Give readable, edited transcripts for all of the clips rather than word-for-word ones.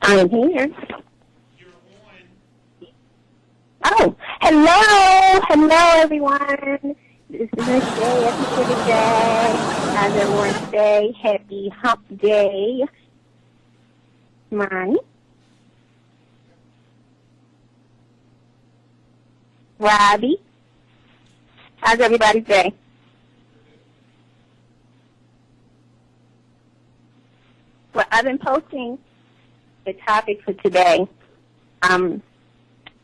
I am here. Oh, hello. Hello, everyone. This is Miss J. Happy Sugar Day. How's everyone today? Happy Hump Day. Monty. Robbie. How's everybody's day? Well, I've been posting the topic for today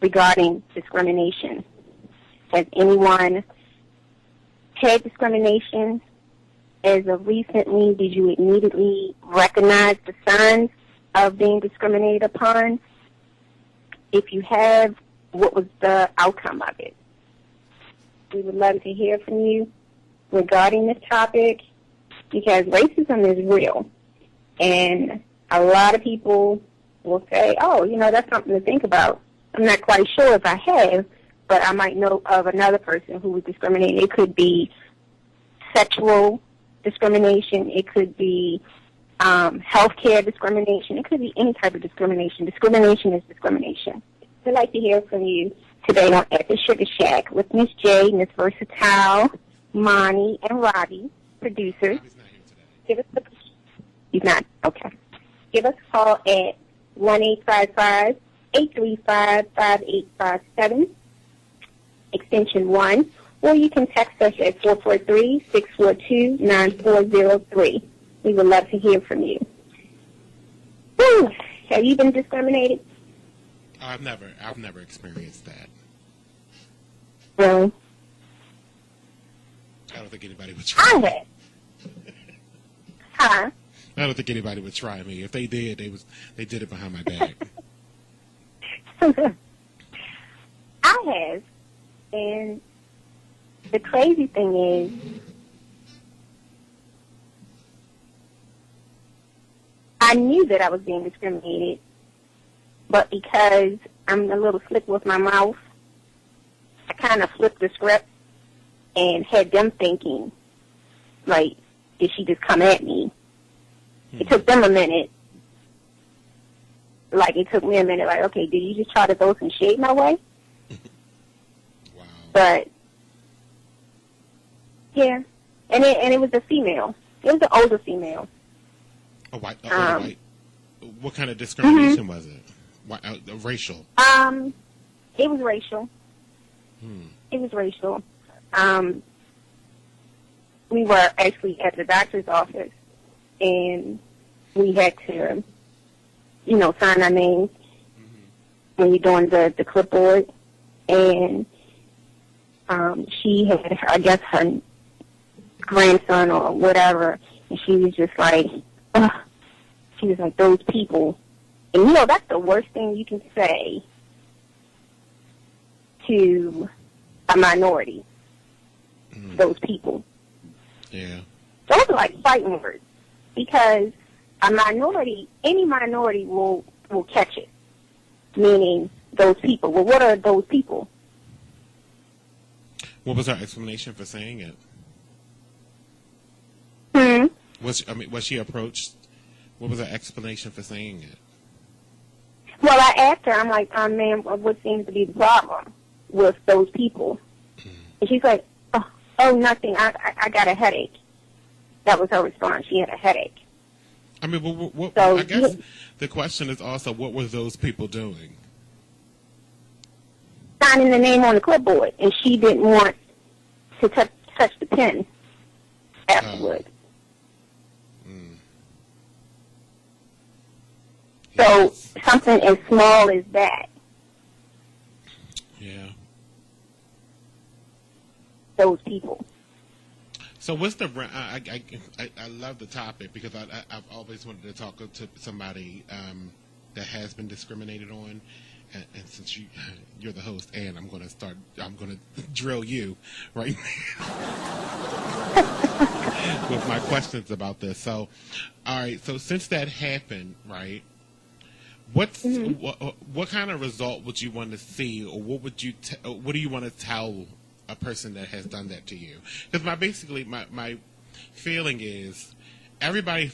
regarding discrimination. Has anyone had discrimination as of recently? Did you immediately recognize the signs of being discriminated upon? If you have, what was the outcome of it? We would love to hear from you regarding this topic because racism is real. And a lot of people will say, oh, that's something to think about. I'm not quite sure if I have, but I might know of another person who was discriminated. It could be sexual discrimination. It could be healthcare discrimination. It could be any type of discrimination. Discrimination is discrimination. I'd like to hear from you today on At the Sugar Shack with Miss J, Miss Versatile, Monty, and Robbie, producers. Give us He's not? Okay. Give us a call at 1-855-835-5857, extension 1, or you can text us at 443-642-9403. We would love to hear from you. Whew. Have you been discriminated? I've never experienced that. Really? I don't think anybody would try. I have. Huh? I don't think anybody would try me. If they did, they did it behind my back. I have. And the crazy thing is, I knew that I was being discriminated, but because I'm a little slick with my mouth, I kind of flipped the script and had them thinking, like, did she just come at me? It took them a minute. Like, it took me a minute. Like, okay, did you just try to throw some shade my way? Wow. But, yeah. And it was a female. It was an older female. A white. What kind of discrimination was it? Racial? It was racial. It was racial. We were actually at the doctor's office, and we had to, sign our names when you're doing the clipboard. And she had, I guess, her grandson or whatever, and she was just like, ugh. She was like, those people. And, that's the worst thing you can say to a minority, those people. Yeah. Those are like fighting words because a minority, any minority will catch it, meaning those people. Well, what are those people? What was her explanation for saying it? Was she approached? What was her explanation for saying it? Well, I asked her, I'm like, ma'am, what seems to be the problem with those people? And she's like, oh, nothing. I got a headache. That was her response. She had a headache. I mean, I guess the question is also, what were those people doing? Signing the name on the clipboard, and she didn't want to touch the pen afterwards. So something as small as that. Yeah. Those people. So what's the? I love the topic because I've always wanted to talk to somebody that has been discriminated on, and since you're the host, and I'm going to drill you right now with my questions about this. So, all right. So since that happened, right? What kind of result would you want to see, or what would you what do you want to tell a person that has done that to you? Because my feeling is everybody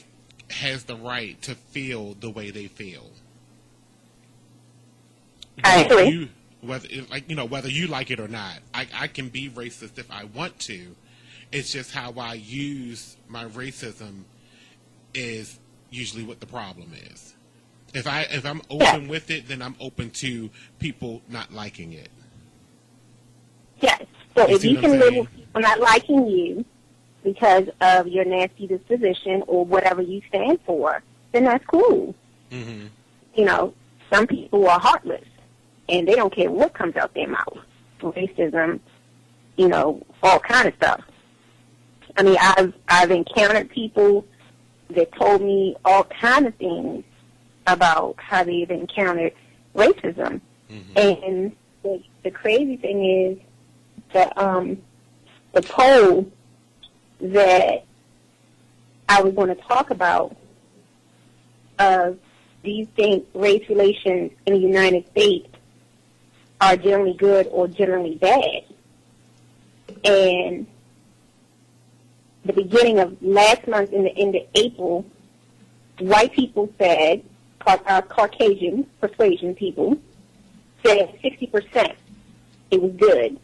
has the right to feel the way they feel. I agree. Whether you like it or not, I can be racist if I want to. It's just how I use my racism is usually what the problem is. If I'm open with it, then I'm open to people not liking it. Yes. So if you can live with people not liking you because of your nasty disposition or whatever you stand for, then that's cool. Mm-hmm. You know, some people are heartless, and they don't care what comes out their mouth. Racism, you know, all kind of stuff. I mean, I've encountered people that told me all kind of things about how they've encountered racism. Mm-hmm. And the crazy thing is that the poll that I was going to talk about do you think race relations in the United States are generally good or generally bad? And the beginning of last month, in the end of April, white people said, Caucasian persuasion people said 60% it was good.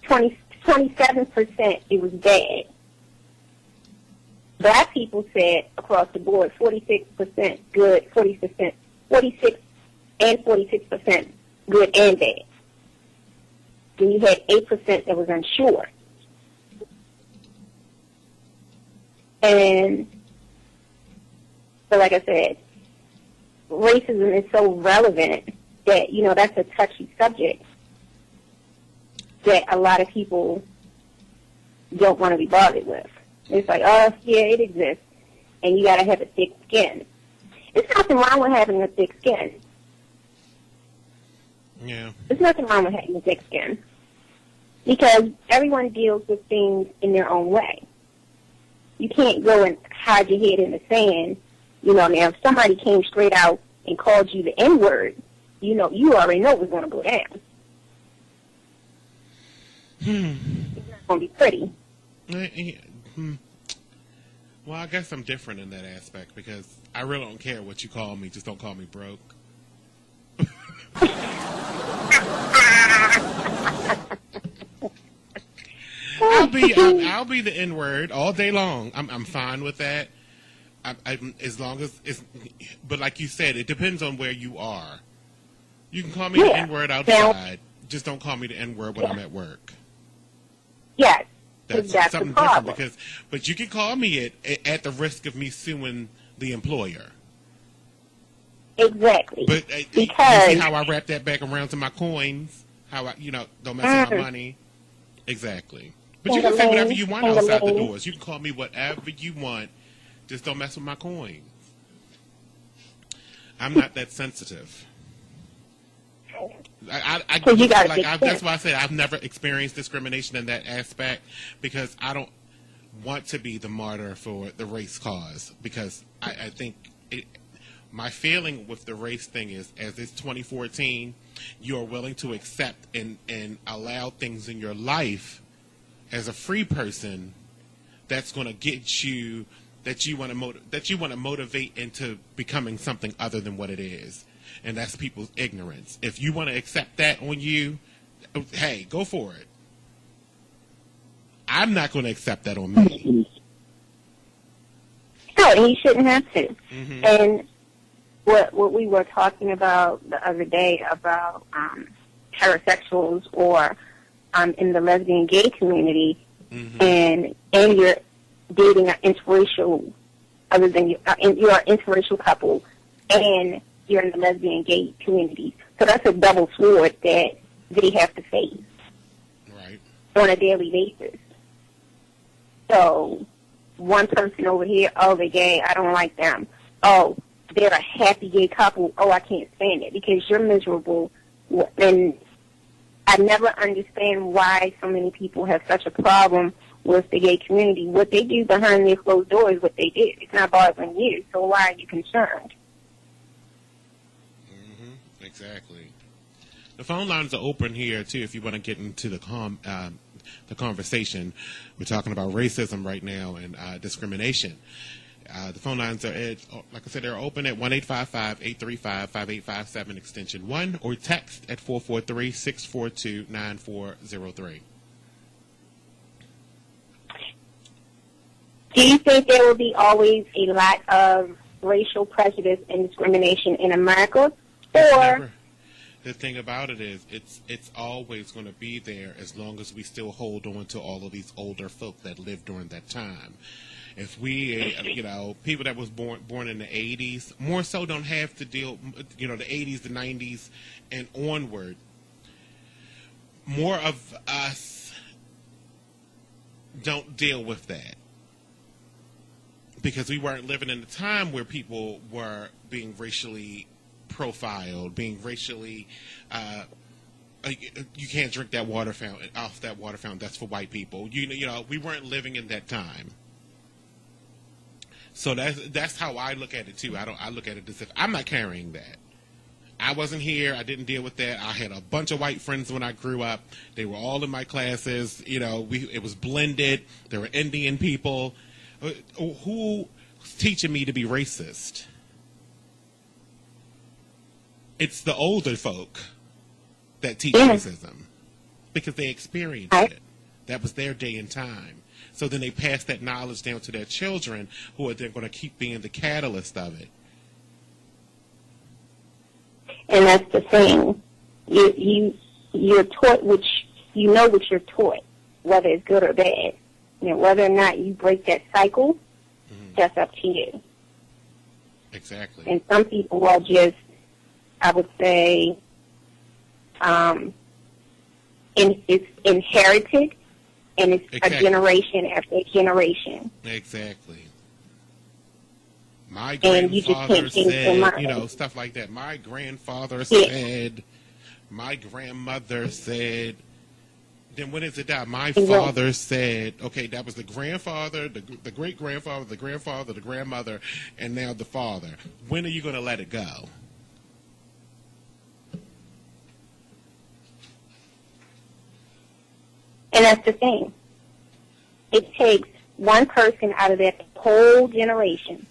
27% it was bad. Black people said across the board 46% good, 46% good and bad. Then you had 8% that was unsure. And so, like I said, racism is so relevant that, you know, that's a touchy subject that a lot of people don't want to be bothered with. It's like, oh, yeah, it exists, and you got to have a thick skin. There's nothing wrong with having a thick skin. Yeah. There's nothing wrong with having a thick skin because everyone deals with things in their own way. You can't go and hide your head in the sand. You know, now if somebody came straight out and called you the N-word, you know, you already know what's going to go down. It's not going to be pretty. Well, I guess I'm different in that aspect because I really don't care what you call me. Just don't call me broke. I'll be the N-word all day long. I'm fine with that. As long as it's, but like you said, it depends on where you are. You can call me the N-word outside. Just don't call me the N-word when I'm at work. Yes. That's something different but you can call me at the risk of me suing the employer. Exactly. But because you see how I wrap that back around to my coins? How I, don't mess with my money. Exactly. But you can say whatever you want outside the doors. You can call me whatever you want. Just don't mess with my coins. I'm not that sensitive. That's why I said I've never experienced discrimination in that aspect because I don't want to be the martyr for the race cause because I think my feeling with the race thing is as it's 2014, you're willing to accept and allow things in your life as a free person that's going to get you that you want to motivate into becoming something other than what it is. And that's people's ignorance. If you want to accept that on you, hey, go for it. I'm not going to accept that on me. No, and you shouldn't have to. Mm-hmm. And what we were talking about the other day about heterosexuals or in the lesbian gay community, mm-hmm. and you're dating an interracial, other than you're an interracial couple, and you're in the lesbian gay community. So that's a double sword that they have to face on a daily basis. So one person over here, oh, they're gay, I don't like them. Oh, they're a happy gay couple, oh, I can't stand it because you're miserable. And I never understand why so many people have such a problem with the gay community. What they do behind their closed doors is what they do. It's not bothering you, so why are you concerned? Exactly. The phone lines are open here too. If you want to get into the conversation, we're talking about racism right now and discrimination. The phone lines are, like I said, they're open at 1-855-835-5857 extension 1, or text at 443-642-9403. Do you think there will be always a lot of racial prejudice and discrimination in America? Or the thing about it is, it's always going to be there as long as we still hold on to all of these older folk that lived during that time. If we, people that was born in the 80s, more so don't have to deal, the 80s, the 90s, and onward. More of us don't deal with that. Because we weren't living in a time where people were being racially profiled, being racially, you can't drink that water fountain, off that water fountain, that's for white people. We weren't living in that time. So that's how I look at it too. I look at it as if I'm not carrying that. I wasn't here. I didn't deal with that. I had a bunch of white friends when I grew up. They were all in my classes. It was blended. There were Indian people. Who's teaching me to be racist? It's the older folk that teach racism because they experienced it. That was their day and time. So then they pass that knowledge down to their children, who are then going to keep being the catalyst of it. And that's the thing. You're taught what you're taught, whether it's good or bad. Whether or not you break that cycle, that's up to you. Exactly. And some people are just, I would say, it's inherited, and it's a generation after generation. Exactly. My grandfather said, stuff like that. My grandfather said, my grandmother said. Then when is it that my father said, okay, that was the grandfather, the great-grandfather, the grandfather, the grandmother, and now the father. When are you going to let it go? And that's the thing. It takes one person out of that whole generation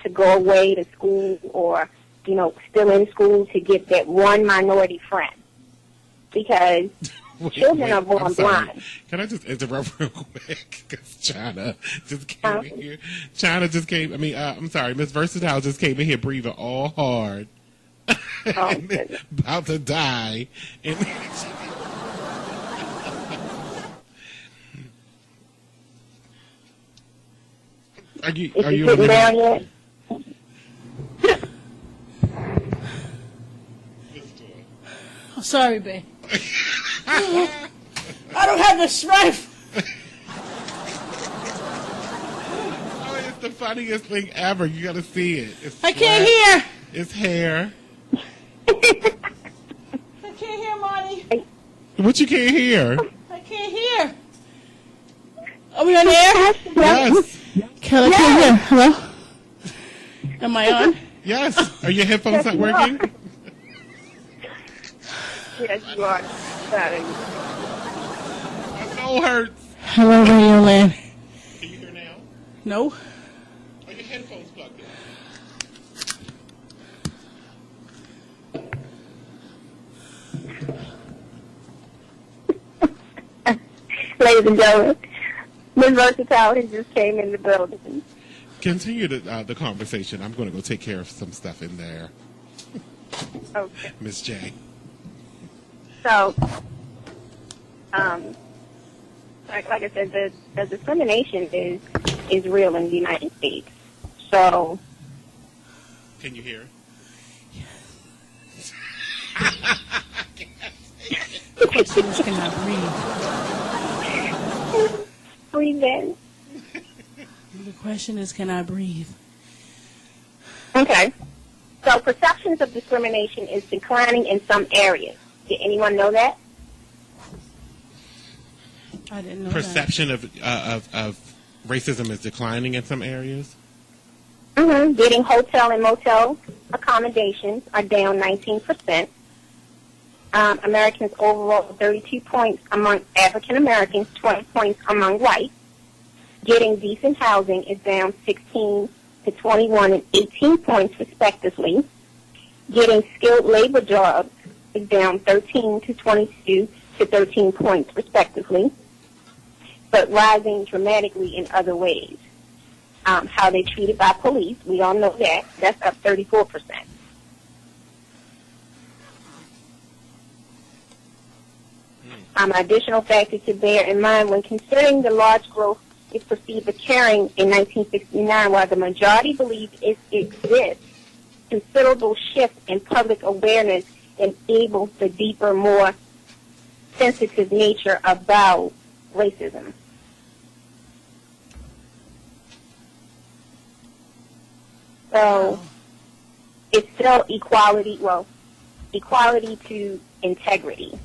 to go away to school or, still in school to get that one minority friend. Because children are born blind. Can I just interrupt real quick? Because China just came in here. China just came. I'm sorry, Miss Versatile just came in here breathing all hard, about to die. And are you sitting down yet? Oh, sorry, babe. I don't have the strength. Oh, it's the funniest thing ever. You got to see it. I can't hear. It's hair. I can't hear, Marty. What you can't hear? I can't hear. Are we on air? Yes. Kelly, I can't hear. Hello? Am I on? Yes. Are your headphones not working? Yes, you are. Sorry. My soul hurts. Hello, Radio Land. Can you hear now? No. Are your headphones plugged in? Ladies and gentlemen, Ms. Versatile just came in the building. Continue the conversation. I'm going to go take care of some stuff in there. Okay. Miss J. So, like I said, the discrimination is real in the United States. So, can you hear? The question is, can I breathe? Breathe in. The question is, can I breathe? Okay. So, perceptions of discrimination is declining in some areas. Did anyone know that? I didn't know Perception of racism is declining in some areas? Mm-hmm. Getting hotel and motel accommodations are down 19%. Americans overall 32 points among African Americans, 20 points among whites. Getting decent housing is down 16 to 21 and 18 points respectively. Getting skilled labor jobs is down 13 to 22 to 13 points respectively, but rising dramatically in other ways. How they're treated by police, we all know that. That's up 34%. Additional factors to bear in mind when considering the large growth is perceived occurring in 1969, while the majority believe it exists, considerable shift in public awareness enables the deeper, more sensitive nature about racism. So it's still equality to integrity,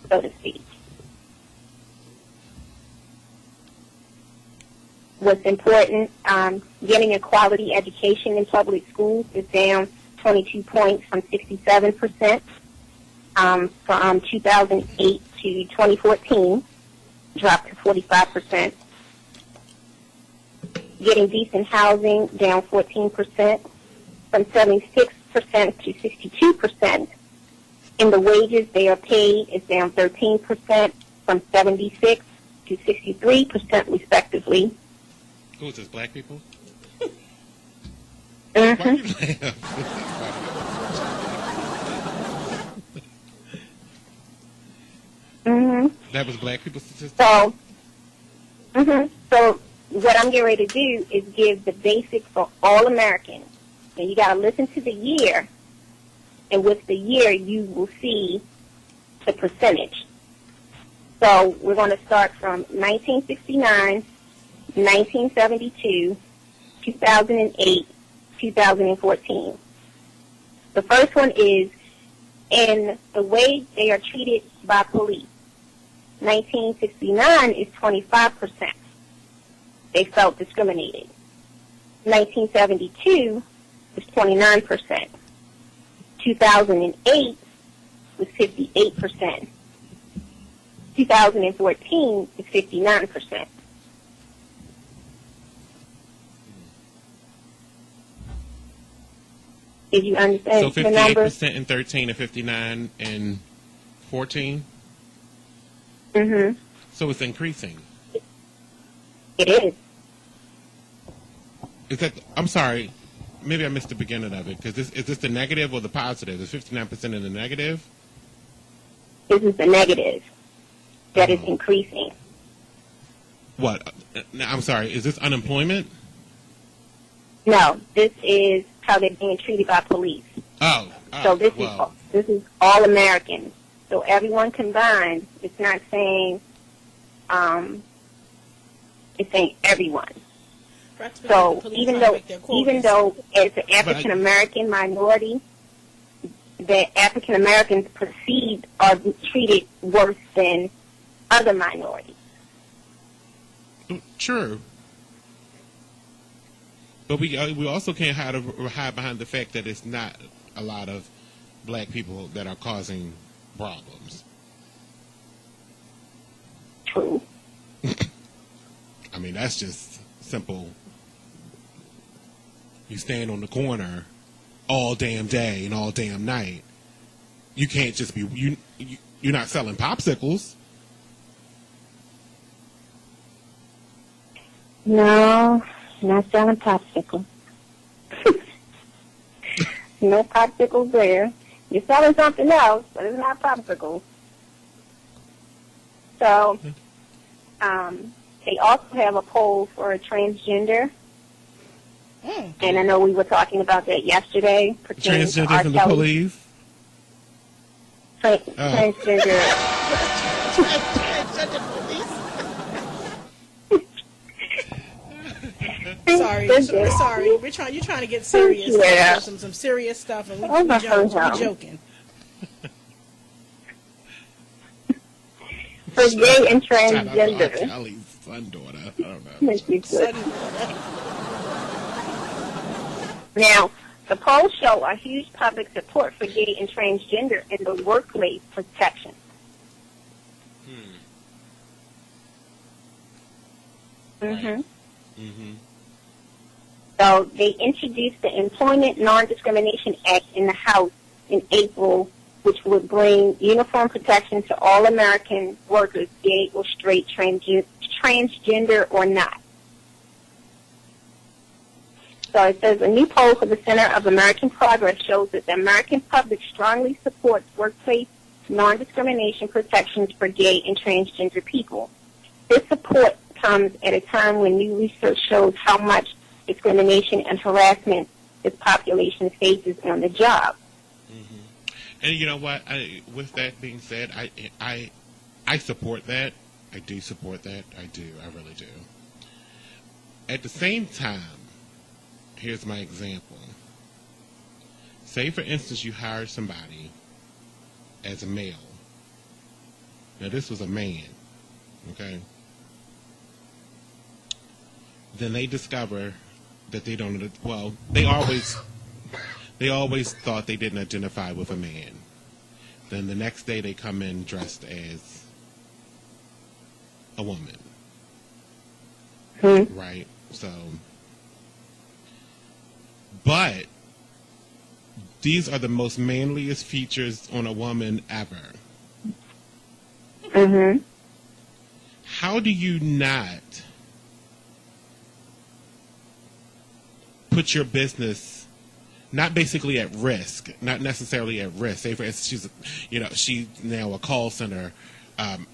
so to speak. What's important, getting a quality education in public schools is down 22 points from 67% from 2008 to 2014, dropped to 45%. Getting decent housing, down 14% from 76% to 62%. In the wages they are paid is down 13% from 76 to 63% respectively. Who is this, black people? Mm-hmm. Why you laugh? Mm-hmm. That was black people statistics? So what I'm getting ready to do is give the basic for all Americans. And you got to listen to the year, and with the year you will see the percentage. So we're going to start from 1969, 1972, 2008, 2014. The first one is in the way they are treated by police. 1969 is 25%. They felt discriminated. 1972 was 29%. 2008 was 58%. 2014 is 59%. Did you understand so the numbers? 58% in 13 and 59 in 14? Mm-hmm. So it's increasing. It is. Is that? I'm sorry. Maybe I missed the beginning of it. Because is this the negative or the positive? Is 59% in the negative? This is the negative. That is increasing. What? I'm sorry. Is this unemployment? No, this is how they're being treated by police. Oh. So this is all Americans. So everyone combined. It's not saying. It's saying everyone. So even though as an African American minority, the African Americans perceived are treated worse than other minorities. True. But we also can't hide behind the fact that it's not a lot of black people that are causing problems. True. I mean, that's just simple. You stand on the corner all damn day and all damn night. You can't just be you're not selling popsicles. No, not selling popsicles. No popsicles there. You're selling something else, but it's not popsicles. So, they also have a poll for a transgender. And I know we were talking about that yesterday. Transgender from the police? Transgender. Transgender police? Sorry. You're trying to get serious. Yeah. Some serious stuff, and we joking. For gay and transgender. Kelly's son daughter. I don't know. Now, the polls show a huge public support for gay and transgender in the workplace protection. Mm-hmm. Mm-hmm. So they introduced the Employment Non-Discrimination Act in the House in April, which would bring uniform protection to all American workers, gay or straight, transgender or not. So it says a new poll for the Center of American Progress shows that the American public strongly supports workplace non-discrimination protections for gay and transgender people. This support comes at a time when new research shows how much discrimination and harassment this population faces on the job. Mm-hmm. And you know what? With that being said, I support that. I do support that. I do. I really do. At the same time, here's my example. Say, for instance, you hire somebody as a male. Now, this was a man, okay? Then they discover that they don't, well, they always thought they didn't identify with a man. Then the next day they come in dressed as a woman. Right? So, but these are the most manliest features on a woman ever. Mm-hmm. How do you not put your business not basically at risk, not necessarily at risk? Say, for instance, she's now a call center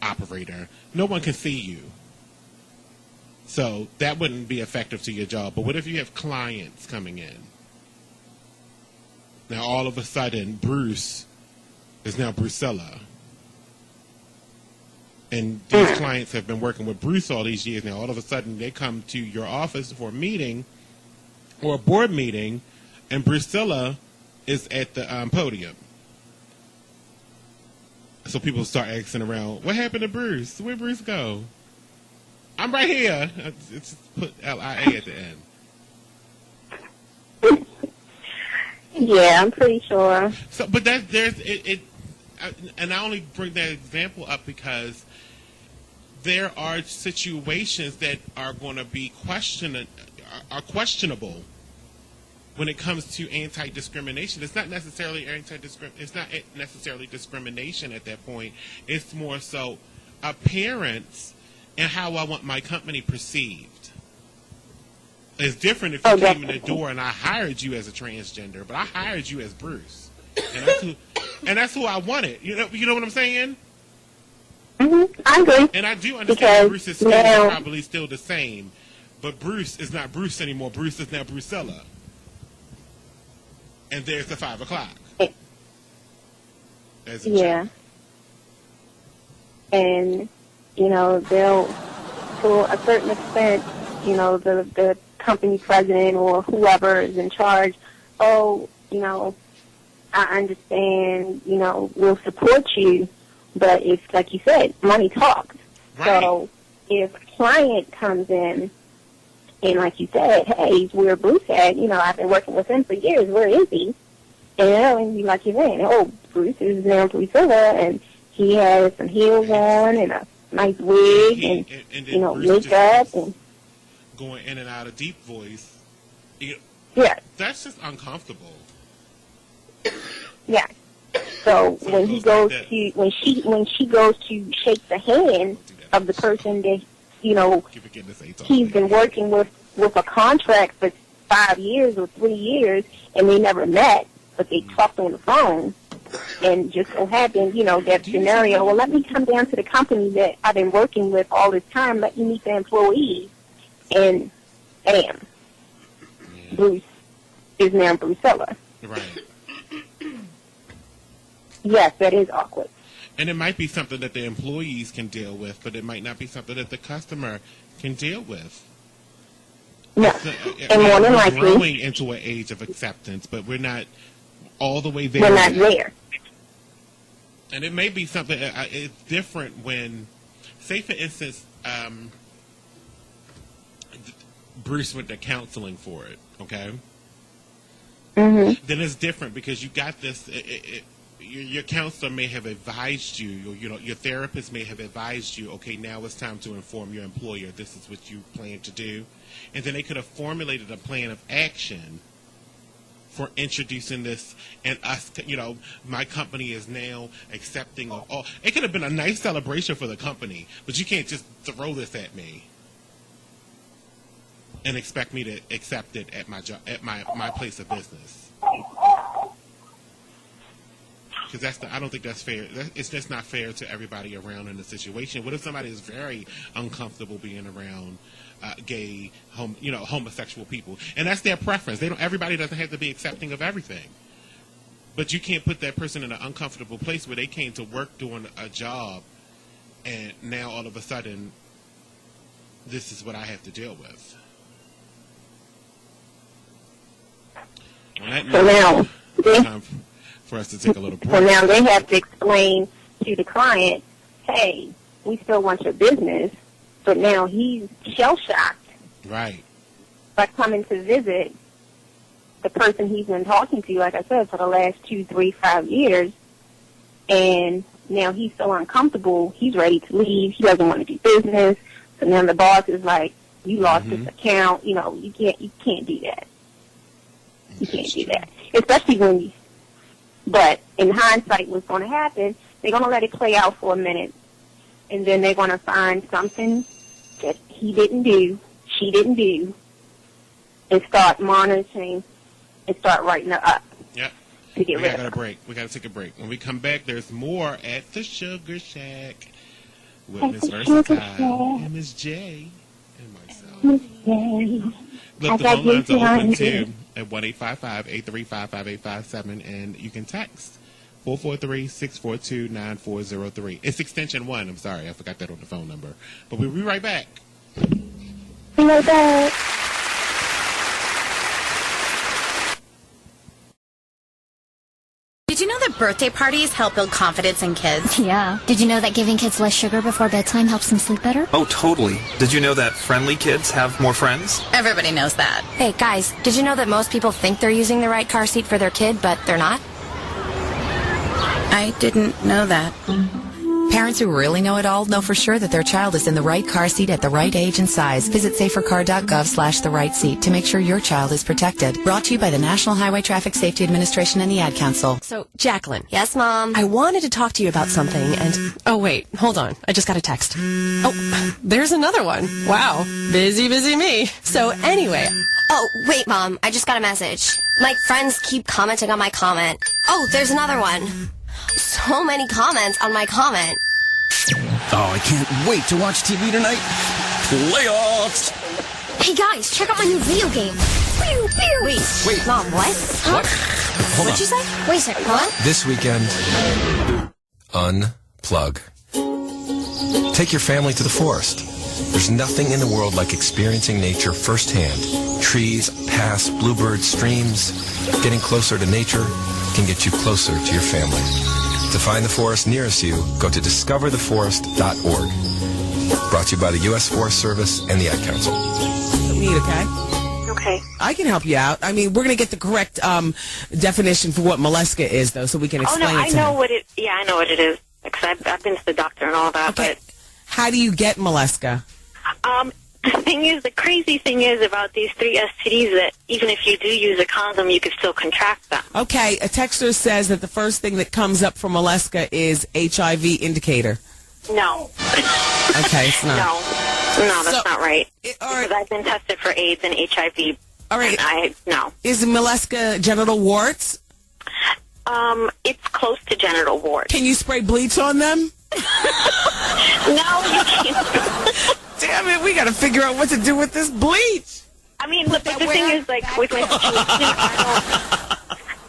operator. No one can see you. So that wouldn't be effective to your job. But what if you have clients coming in? Now, all of a sudden, Bruce is now Brucella. And these clients have been working with Bruce all these years. Now, all of a sudden, they come to your office for a meeting or a board meeting, and Brucella is at the podium. So people start asking around, what happened to Bruce? Where'd Bruce go? I'm right here. It's put L-I-A at the end. Yeah, I'm pretty sure. So, but and I only bring that example up because there are situations that are going to be questionable when it comes to anti-discrimination. It's not necessarily discrimination at that point. It's more so appearance and how I want my company perceived. It's different if you came in the door and I hired you as a transgender, but I hired you as Bruce, and that's who I wanted. You know what I'm saying? Mm-hmm. I agree. And I do understand Bruce's skills are probably still the same, but Bruce is not Bruce anymore. Bruce is now Brucella, and there's the 5 o'clock. Yeah. And they'll, to a certain extent, the company president or whoever is in charge, I understand, we'll support you, but it's like you said, money talks. Right. So if a client comes in and like you said, hey, where Bruce at, I've been working with him for years, where is he? And like you're saying, Bruce is now Brucella, and he has some heels on and a nice wig and makeup and going in and out of deep voice. Yeah. That's just uncomfortable. Yeah. So when he goes to when she goes to shake the hand of the person that he's been working with a contract for 5 years or 3 years, and they never met, but they talked on the phone, and just so happened, that scenario. Well, let me come down to the company that I've been working with all this time. Let me meet the employees. And bam, Bruce is now Brucella. Right. Yes, that is awkward. And it might be something that the employees can deal with, but it might not be something that the customer can deal with. No, and more than likely, we're growing into an age of acceptance, but we're not all the way there. We're not there. And it may be something. It's different when, say, for instance, Bruce went to counseling for it, okay? Mm-hmm. Then it's different because you got this. your counselor may have advised you, your therapist may have advised you, okay, now it's time to inform your employer this is what you plan to do. And then they could have formulated a plan of action for introducing this, and us, my company is now accepting of all. It could have been a nice celebration for the company, but you can't just throw this at me and expect me to accept it at my job, at my place of business. Because I don't think that's fair. It's just not fair to everybody around in the situation. What if somebody is very uncomfortable being around gay, homosexual people, and that's their preference? Everybody doesn't have to be accepting of everything, but you can't put that person in an uncomfortable place where they came to work doing a job, and now all of a sudden, this is what I have to deal with. So now, time for us to take a little break. So now they have to explain to the client, hey, we still want your business, but now he's shell-shocked. Right. By coming to visit the person he's been talking to, like I said, for the last 2, 3, 5 years, and now he's so uncomfortable, he's ready to leave, he doesn't want to do business, so now the boss is like, you lost this account, you can't do that. You can't do that. Especially but in hindsight, what's going to happen, they're going to let it play out for a minute, and then they're going to find something that he didn't do, she didn't do, and start monitoring and start writing her up. Yep. To get rid of her. We got to take a break. When we come back, there's more at the Sugar Shack with Miss Versatile and Miss J and myself. Miss J. Look, the phone lines are open too at 1-855-835-5857, and you can text 443-642-9403. It's extension 1. I'm sorry, I forgot that on the phone number. But we'll be right back. Be right back. Did you know that birthday parties help build confidence in kids? Yeah. Did you know that giving kids less sugar before bedtime helps them sleep better? Oh, totally. Did you know that friendly kids have more friends? Everybody knows that. Hey, guys, did you know that most people think they're using the right car seat for their kid, but they're not? I didn't know that. Parents who really know it all know for sure that their child is in the right car seat at the right age and size. Visit safercar.gov/the-right-seat to make sure your child is protected. Brought to you by the National Highway Traffic Safety Administration and the Ad Council. So, Jacqueline. Yes, Mom? I wanted to talk to you about something, and... Oh, wait. Hold on. I just got a text. Oh, there's another one. Wow. Busy, busy me. So, anyway... Oh, wait, Mom. I just got a message. My friends keep commenting on my comment. Oh, there's another one. So many comments on my comment. Oh, I can't wait to watch TV tonight. Playoffs! Hey guys, check out my new video game. Pew, pew. Wait, Mom, what? Huh? What? Hold What'd you say? Wait a second, what? This weekend, unplug. Take your family to the forest. There's nothing in the world like experiencing nature firsthand. Trees, paths, bluebirds, streams. Getting closer to nature can get you closer to your family. To find the forest nearest you, go to discovertheforest.org. Brought to you by the U.S. Forest Service and the Ad Council. Neat, okay? Okay. I can help you out. I mean, we're going to get the correct definition for what mollusca is, though, so we can explain it to I know what it is. Because I've been to the doctor and all that. Okay. But how do you get mollusca? The crazy thing is about these 3 STDs that even if you do use a condom, you can still contract them. Okay, a texter says that the first thing that comes up for mollusca is HIV indicator. No. Okay, it's not. No, that's not right. Because I've been tested for AIDS and HIV. All right. No. Is mollusca genital warts? It's close to genital warts. Can you spray bleach on them? No, you can't. Damn it, we got to figure out what to do with this bleach. I mean, but the thing is, like, with my situation,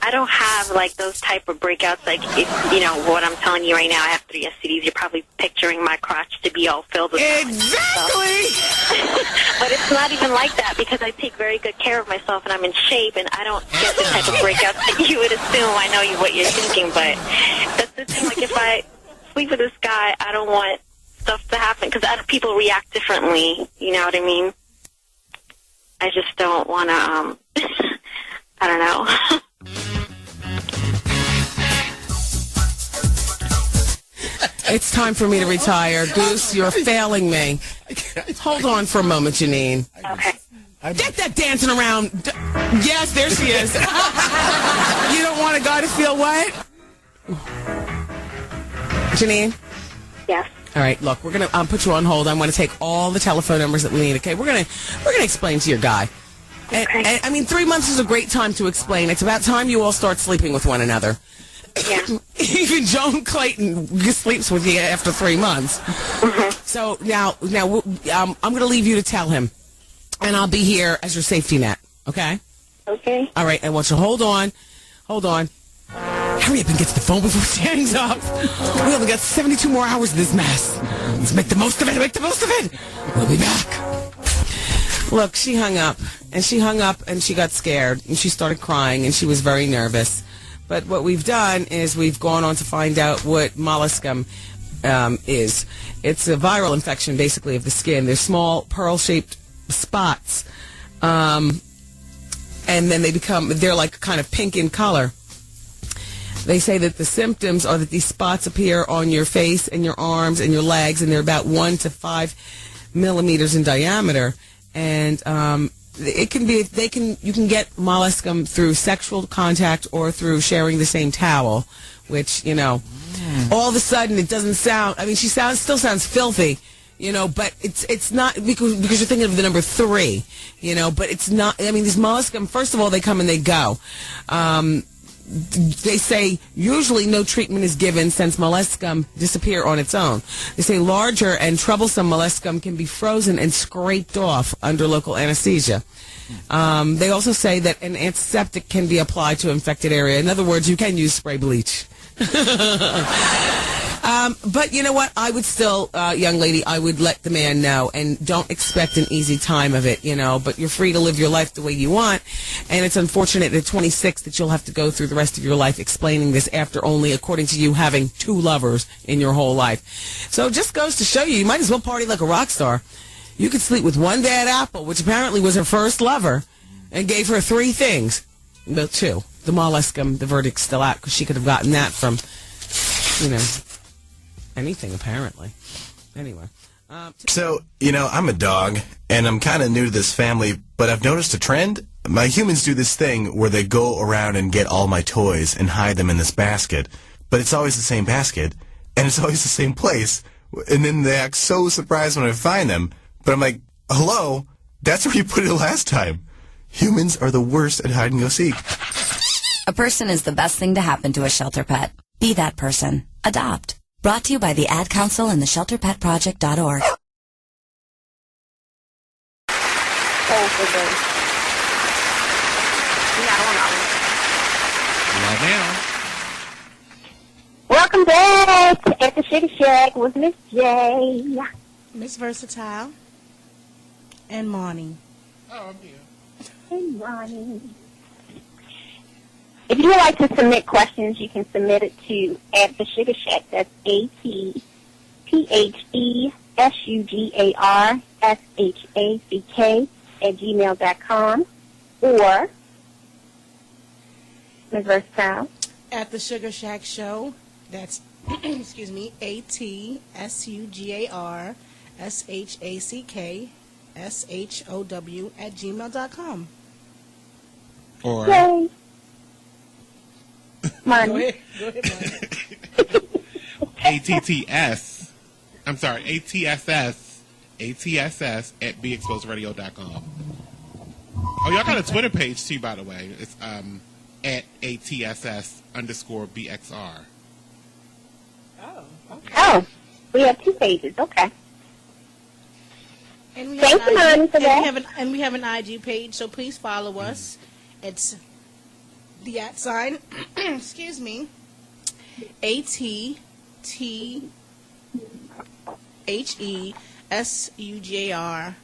I don't have, like, those type of breakouts. Like, if, what I'm telling you right now, I have 3 STDs. You're probably picturing my crotch to be all filled with exactly. But it's not even like that because I take very good care of myself and I'm in shape and I don't get the type of breakouts that you would assume. I know what you're thinking, but that's the thing. Like, if I sleep with this guy, I don't want stuff to happen because people react differently. You know what I mean? I just don't want to, I don't know. It's time for me to retire. Goose, you're failing me. Hold on for a moment, Janine. Okay. Get that dancing around. Yes, there she is. You don't want a guy to feel what? Janine? Yes. All right, look, we're going to put you on hold. I want to take all the telephone numbers that we need, okay? We're going to explain to your guy. And, I mean, 3 months is a great time to explain. It's about time you all start sleeping with one another. Yeah. Even Joan Clayton sleeps with you after 3 months. Mm-hmm. So now, I'm going to leave you to tell him, and I'll be here as your safety net. Okay. Okay. All right. I want you to hold on. Hurry up and get to the phone before it hangs up. We only got 72 more hours of this mess. Let's make the most of it. We'll be back. Look, she hung up, and she got scared, and she started crying, and she was very nervous. But what we've done is we've gone on to find out what molluscum is. It's a viral infection, basically, of the skin. They're small, pearl-shaped spots, and then they're like kind of pink in color. They say that the symptoms are that these spots appear on your face and your arms and your legs, and they're about 1 to 5 millimeters in diameter. And you can get molluscum through sexual contact or through sharing the same towel, which, all of a sudden it doesn't sound, I mean, she still sounds filthy, but it's not, because you're thinking of the number 3, but it's not, I mean, these molluscum, first of all, they come and they go. They say usually no treatment is given since molluscum disappear on its own. They say larger and troublesome molluscum can be frozen and scraped off under local anesthesia. They also say that an antiseptic can be applied to infected area. In other words, you can use spray bleach. But you know what? I would still, young lady, I would let the man know, and don't expect an easy time of it, but you're free to live your life the way you want, and it's unfortunate at 26 that you'll have to go through the rest of your life explaining this after only, according to you, having 2 lovers in your whole life. So it just goes to show you might as well party like a rock star. You could sleep with one bad apple, which apparently was her first lover, and gave her 3 things. Well, 2. The molluscum, the verdict's still out, because she could have gotten that from, anything, apparently. Anyway. So, I'm a dog, and I'm kind of new to this family, but I've noticed a trend. My humans do this thing where they go around and get all my toys and hide them in this basket, but it's always the same basket, and it's always the same place, and then they act so surprised when I find them, but I'm like, hello? That's where you put it last time. Humans are the worst at hide and go seek. A person is the best thing to happen to a shelter pet. Be that person. Adopt. Brought to you by the Ad Council and the ShelterPetProject.org. Welcome back at the Sugar Shack with Miss J. Miss Versatile. And Monty. Oh, I'm here. And Ronnie. If you would like to submit questions, you can submit it to at the Sugar Shack. That's ATPHERSHUGARSHACK or Ms. Versatile. At the Sugar Shack Show. That's excuse me, ATSUGARSHACKSHOW Or Yay. Money. Go ahead, ATTS. I'm sorry, ATSS at BExposedRadio.com. Oh, y'all got a Twitter page too, by the way. It's at ATSS_BXR. Oh, okay. Oh, we have 2 pages. Okay. And we Thank you, Monty, for that. And we have an IG page, so please follow us. It's the @ sign, excuse me, ATTHESUGARSHOW.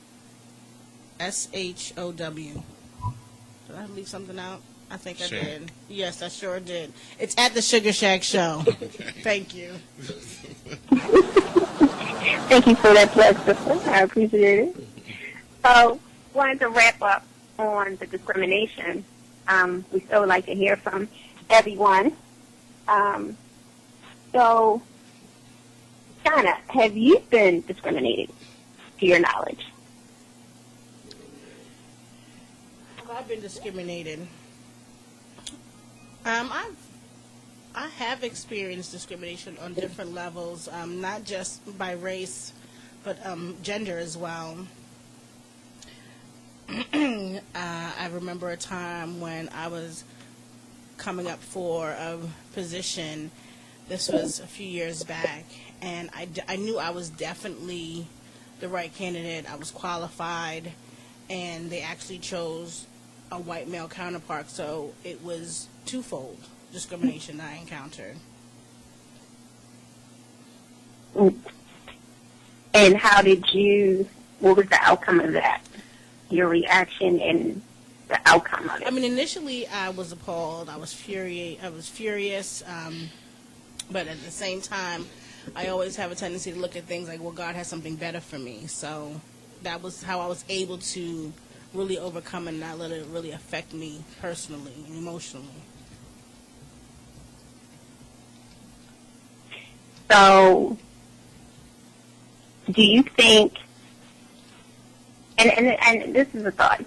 Did I leave something out? I think I did. Yes, I sure did. It's at the Sugar Shack Show. Okay. Thank you. Thank you for that plug, sister. I appreciate it. So, wanted to wrap up on the discrimination. We still would like to hear from everyone. So, China, have you been discriminated, to your knowledge? I've been discriminated. I have experienced discrimination on different levels, not just by race, but gender as well. I remember a time when I was coming up for a position. This was a few years back, and I knew I was definitely the right candidate. I was qualified, and they actually chose a white male counterpart, so it was twofold discrimination I encountered. And what was the outcome of that? Your reaction and the outcome of it? I mean, initially I was appalled. I was furious. But at the same time, I always have a tendency to look at things like, well, God has something better for me. So that was how I was able to really overcome and not let it really affect me personally and emotionally. So, do you think, and this is a thought,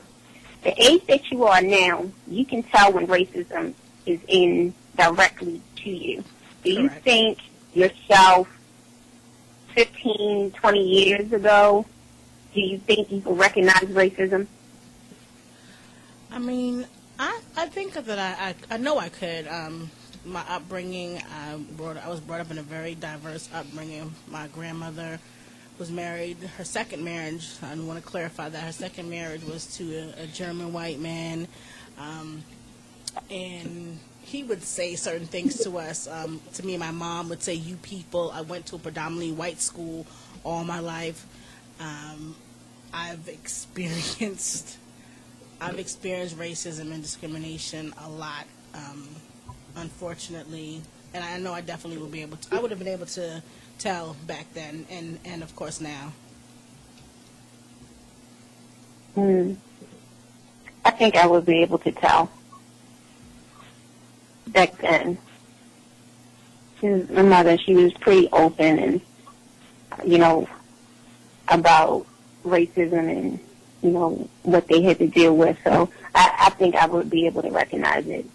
the age that you are now, you can tell when racism is in directly to you. Do you Correct. think yourself 15, 20 years ago, do you think you can recognize racism? I mean, I think that I know I could. My upbringing, I was brought up in a very diverse upbringing. My grandmother was married. Her second marriage, I want to clarify that, her second marriage was to a German white man. And he would say certain things to us. To me and my mom would say, you people. I went to a predominantly white school all my life. I've experienced racism and discrimination a lot, unfortunately, and I know I definitely would have been able to tell back then, and of course now. I think I would be able to tell back then. My mother, she was pretty open and, about racism and, what they had to deal with. So I think I would be able to recognize it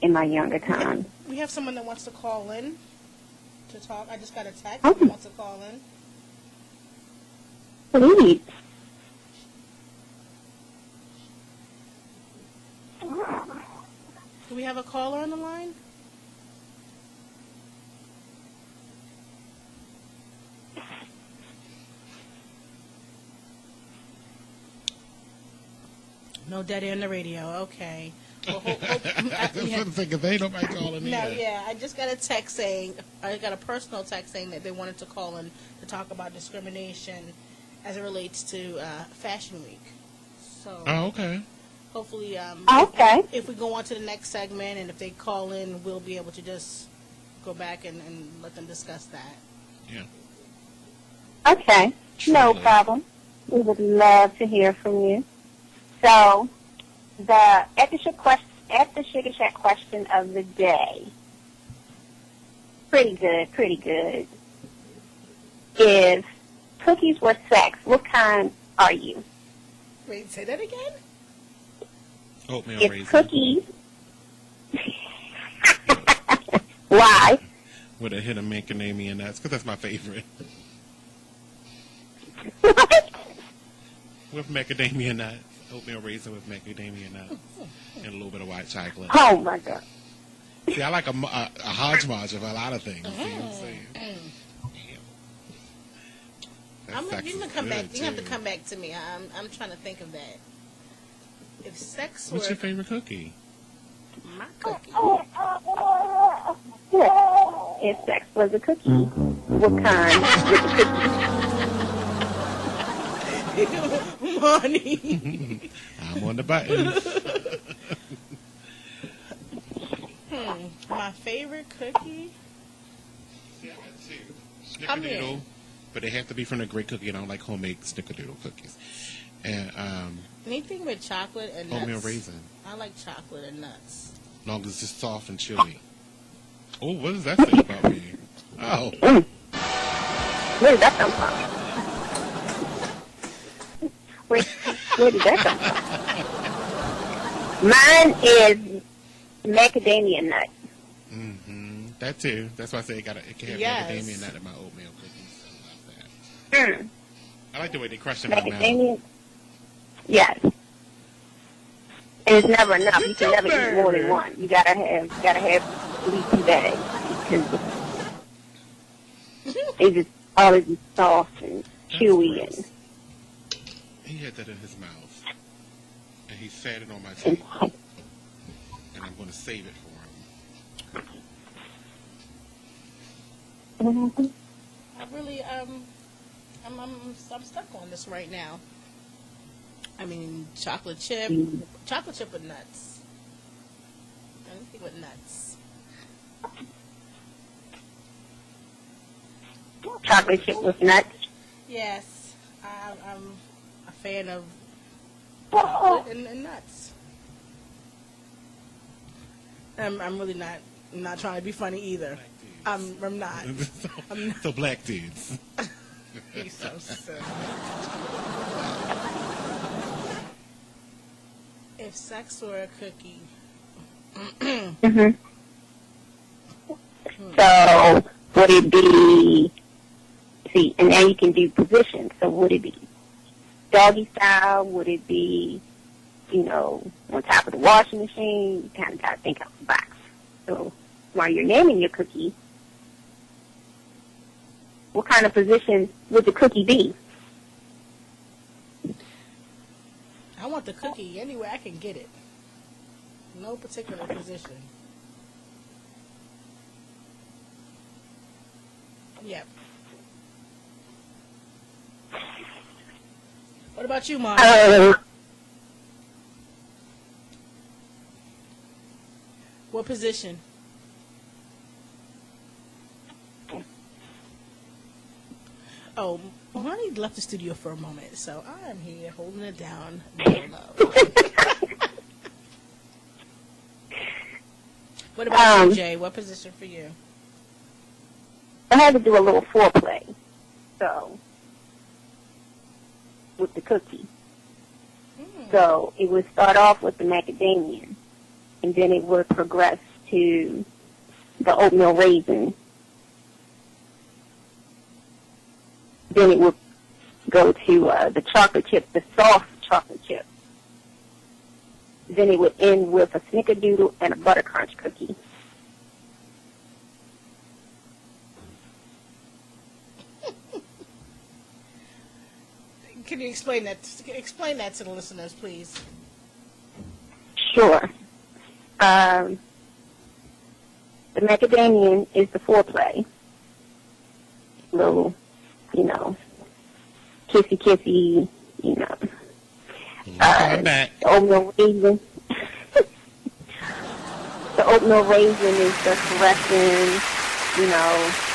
in my younger time. We have someone that wants to call in to talk. I just got a text that wants to call in. Please. Do we have a caller on the line? No daddy on the radio. Okay. Well, I was thinking, if ain't nobody calling in. No, yeah. I just got a text saying, I got a personal text saying that they wanted to call in to talk about discrimination as it relates to Fashion Week. So. Oh, okay. Hopefully, okay. If we go on to the next segment and if they call in, we'll be able to just go back and let them discuss that. Yeah. Okay. No problem. We would love to hear from you. So, at the Sugar Shack question of the day, pretty good. If cookies were sex, what kind are you? Wait, say that again? Oatmeal if raisin. Cookies. Why? With a hit of macadamia nuts, because that's my favorite. With macadamia nuts. Oatmeal raisin with macadamia nuts and a little bit of white chocolate. Oh, my God. See, I like a hodgepodge of a lot of things. See what I'm saying? You're gonna come back. You have to come back to me. I'm trying to think of that. If sex were... What's your favorite cookie? My cookie. If sex was a cookie, what kind would the cookie? Money. I'm on the button. My favorite cookie? Snickerdoodle, but they have to be from the Great Cookie. I don't like homemade snickerdoodle cookies. And anything with chocolate and nuts. oatmeal raisin. I like chocolate and nuts. As long as it's just soft and chewy. Oh, what does that say about me? Oh. Where did that come from? Where did that come from? Mine is macadamia nut. Mm-hmm. That too. That's why I say it can have macadamia nut in my oatmeal cookies. I love that. I like the way they crush them in my mouth. Yes. And it's never enough. You can never eat more than one. You gotta have at least 2 bags because it's just always soft and chewy and. He had that in his mouth, and he sat it on my table, and I'm going to save it for him. I really I'm stuck on this right now. I mean, chocolate chip with nuts. Anything with nuts. Chocolate chip with nuts. Yes, I'm a fan of chocolate and nuts. I'm really not. I'm not trying to be funny either. I'm not. So black dudes. He's so silly. If sex were a cookie. So would it be? See, and now you can do positions. So would it be doggy style? Would it be, on top of the washing machine? You kind of got to think out the box. So while you're naming your cookie, what kind of position would the cookie be? I want the cookie anywhere I can get it. No particular position. Yep. What about you, Mom? What position? Oh, Monty left the studio for a moment, so I'm here holding it down. What about you, Jay? What position for you? I had to do a little foreplay, so with the cookie. So it would start off with the macadamia, and then it would progress to the oatmeal raisin. Then it would go to the chocolate chip, the soft chocolate chip. Then it would end with a snickerdoodle and a butter crunch cookie. Can you explain that? Explain that to the listeners, please. Sure. The macadamia is the foreplay. Little, kissy, the oatmeal raisin. The oatmeal raisin is the caressing,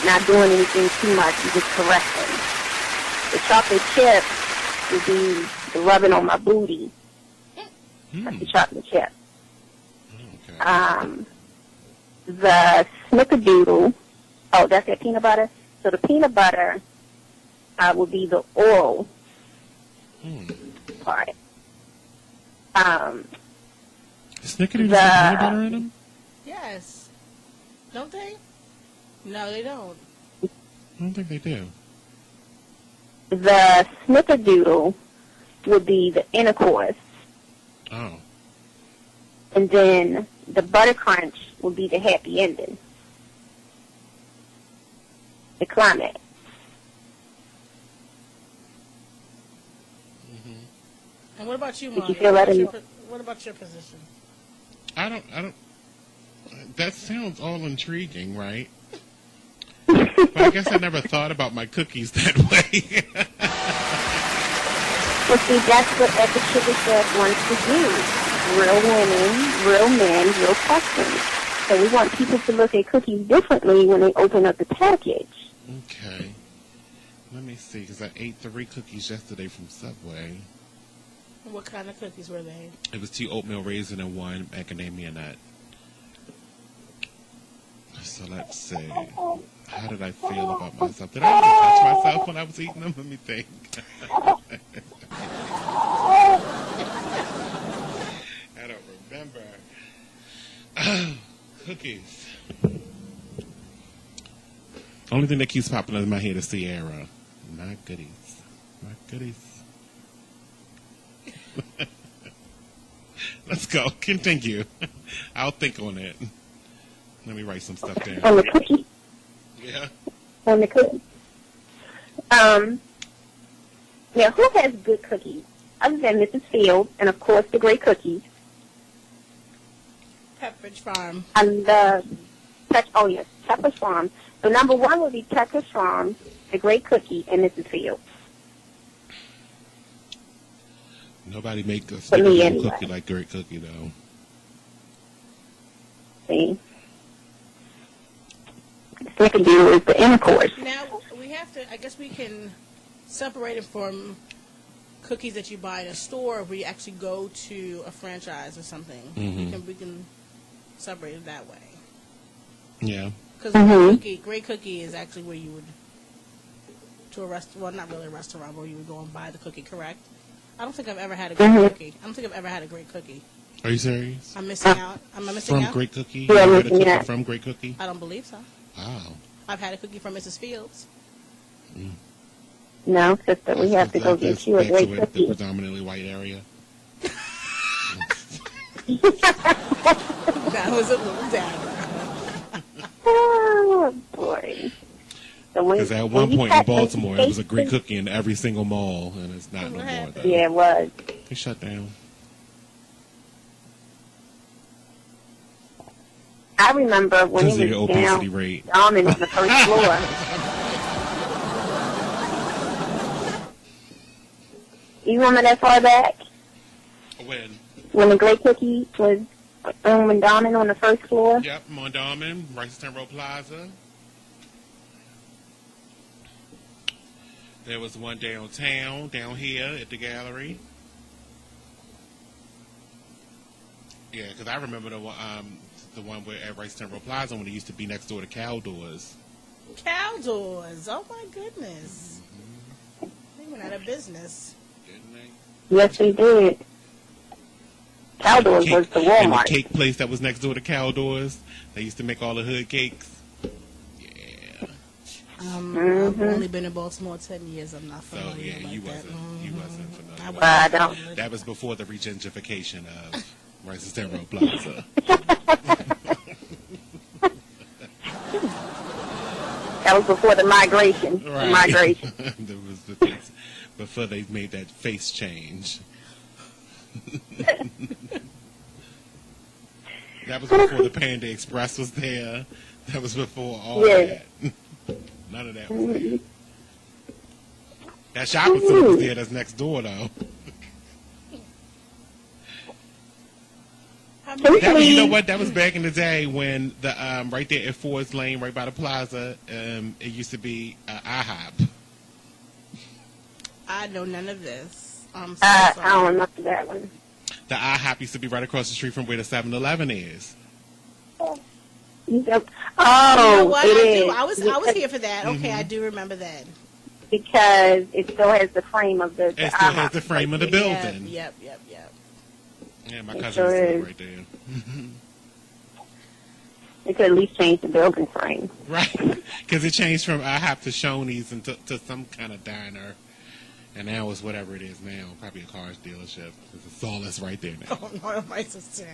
not doing anything too much, you just caressing. The chocolate chip would be the rubbing on my booty. That's the chocolate chip. The snickerdoodle, that's that peanut butter. So the peanut butter would be the oral part. Snickerdoodles have peanut butter in them? Yes. Don't they? No, they don't. I don't think they do. The snickerdoodle would be the inner course. Oh. And then the butter crunch would be the happy ending. The climax. And what about you, Did Mom? you feel that What about your position? I don't. That sounds all intriguing, right? But I guess I never thought about my cookies that way. Well, see, that's what Epic Sugar Chef wants to do. Real women, real men, real customs. So we want people to look at cookies differently when they open up the package. Okay. Let me see, because I ate 3 cookies yesterday from Subway. What kind of cookies were they? It was 2 oatmeal raisin and 1 macadamia nut. So let's see. How did I feel about myself? Did I even touch myself when I was eating them? Let me think. I don't remember. Cookies. Only thing that keeps popping in my head is Sierra. My goodies. My goodies. Let's go. Continue. I'll think on it. Let me write some stuff down. On the cookie? Yeah. On the cookie. Yeah, who has good cookies? Other than Mrs. Fields, and of course the great cookies. Pepperidge Farm. I love Pepperidge Farm. So number one would be Pepperidge Farm, the great cookie, and Mrs. Fields. Nobody make a anyway. cookie like great cookie though. See? Snickerdoodle is the intercourse. Now, we have to, I guess we can separate it from cookies that you buy in a store where you actually go to a franchise or something. Mm-hmm. We can separate it that way. Yeah. Because great cookie is actually where you would, to a restaurant, well, not really a restaurant, where you would go and buy the cookie, correct? I don't think I've ever had a great cookie. I don't think I've ever had a great cookie. Are you serious? I'm missing out. Am I missing out? From Great Cookie? Yeah, you had a cookie from Great Cookie? I don't believe so. Wow. I've had a cookie from Mrs. Fields. Mm. No, sister, we have to go get you a great cookie. The predominantly white area. That was a little dagger. Oh, boy. Because at one point in Baltimore, it was a Great Cookie in every single mall, and it's not no more. Though. Yeah, it was. They shut down. I remember when it was the obesity down, rate. on the first floor. You remember that far back? When? When the Great Cookie was Mondawmin on the first floor? Yep, Mondawmin, Ricestown Road Plaza. There was one downtown, down here at the gallery. Yeah, because I remember the one where at Ricestown Road Plaza when it used to be next door to Caldors. Caldors, oh my goodness. They went out of business. Didn't they? Yes, we did. Caldors was the Walmart. And the cake place that was next door to Caldors, they used to make all the hood cakes. Yeah. I've only been in Baltimore 10 years. I'm not familiar So, yeah, you that. You wasn't familiar. I don't. That was before the regentrification of Ricestown Road Plaza. That was before the migration. Right. The migration. That was the face, before they made that face change. That was before the Panda Express was there. That was before all that. None of that was there. That shopping center was there that's next door, though. You know what? That was back in the day when the right there at Forest Lane, right by the plaza, it used to be IHOP. I know none of this. I'm so I sorry. don't remember that one. The IHOP used to be right across the street from where the 7-Eleven is. Oh, You know what? it I is. was here for that. Okay, I do remember that. Because it still has the frame of the It still has the frame of the building. Yep. Yeah, my It cousin sure was is. right there. They could at least change the building frame. Right, because it changed from IHOP to Shoney's and to some kind of diner. And now it's whatever it is now, probably a car dealership. It's all that's right there now. Oh, no, my sister.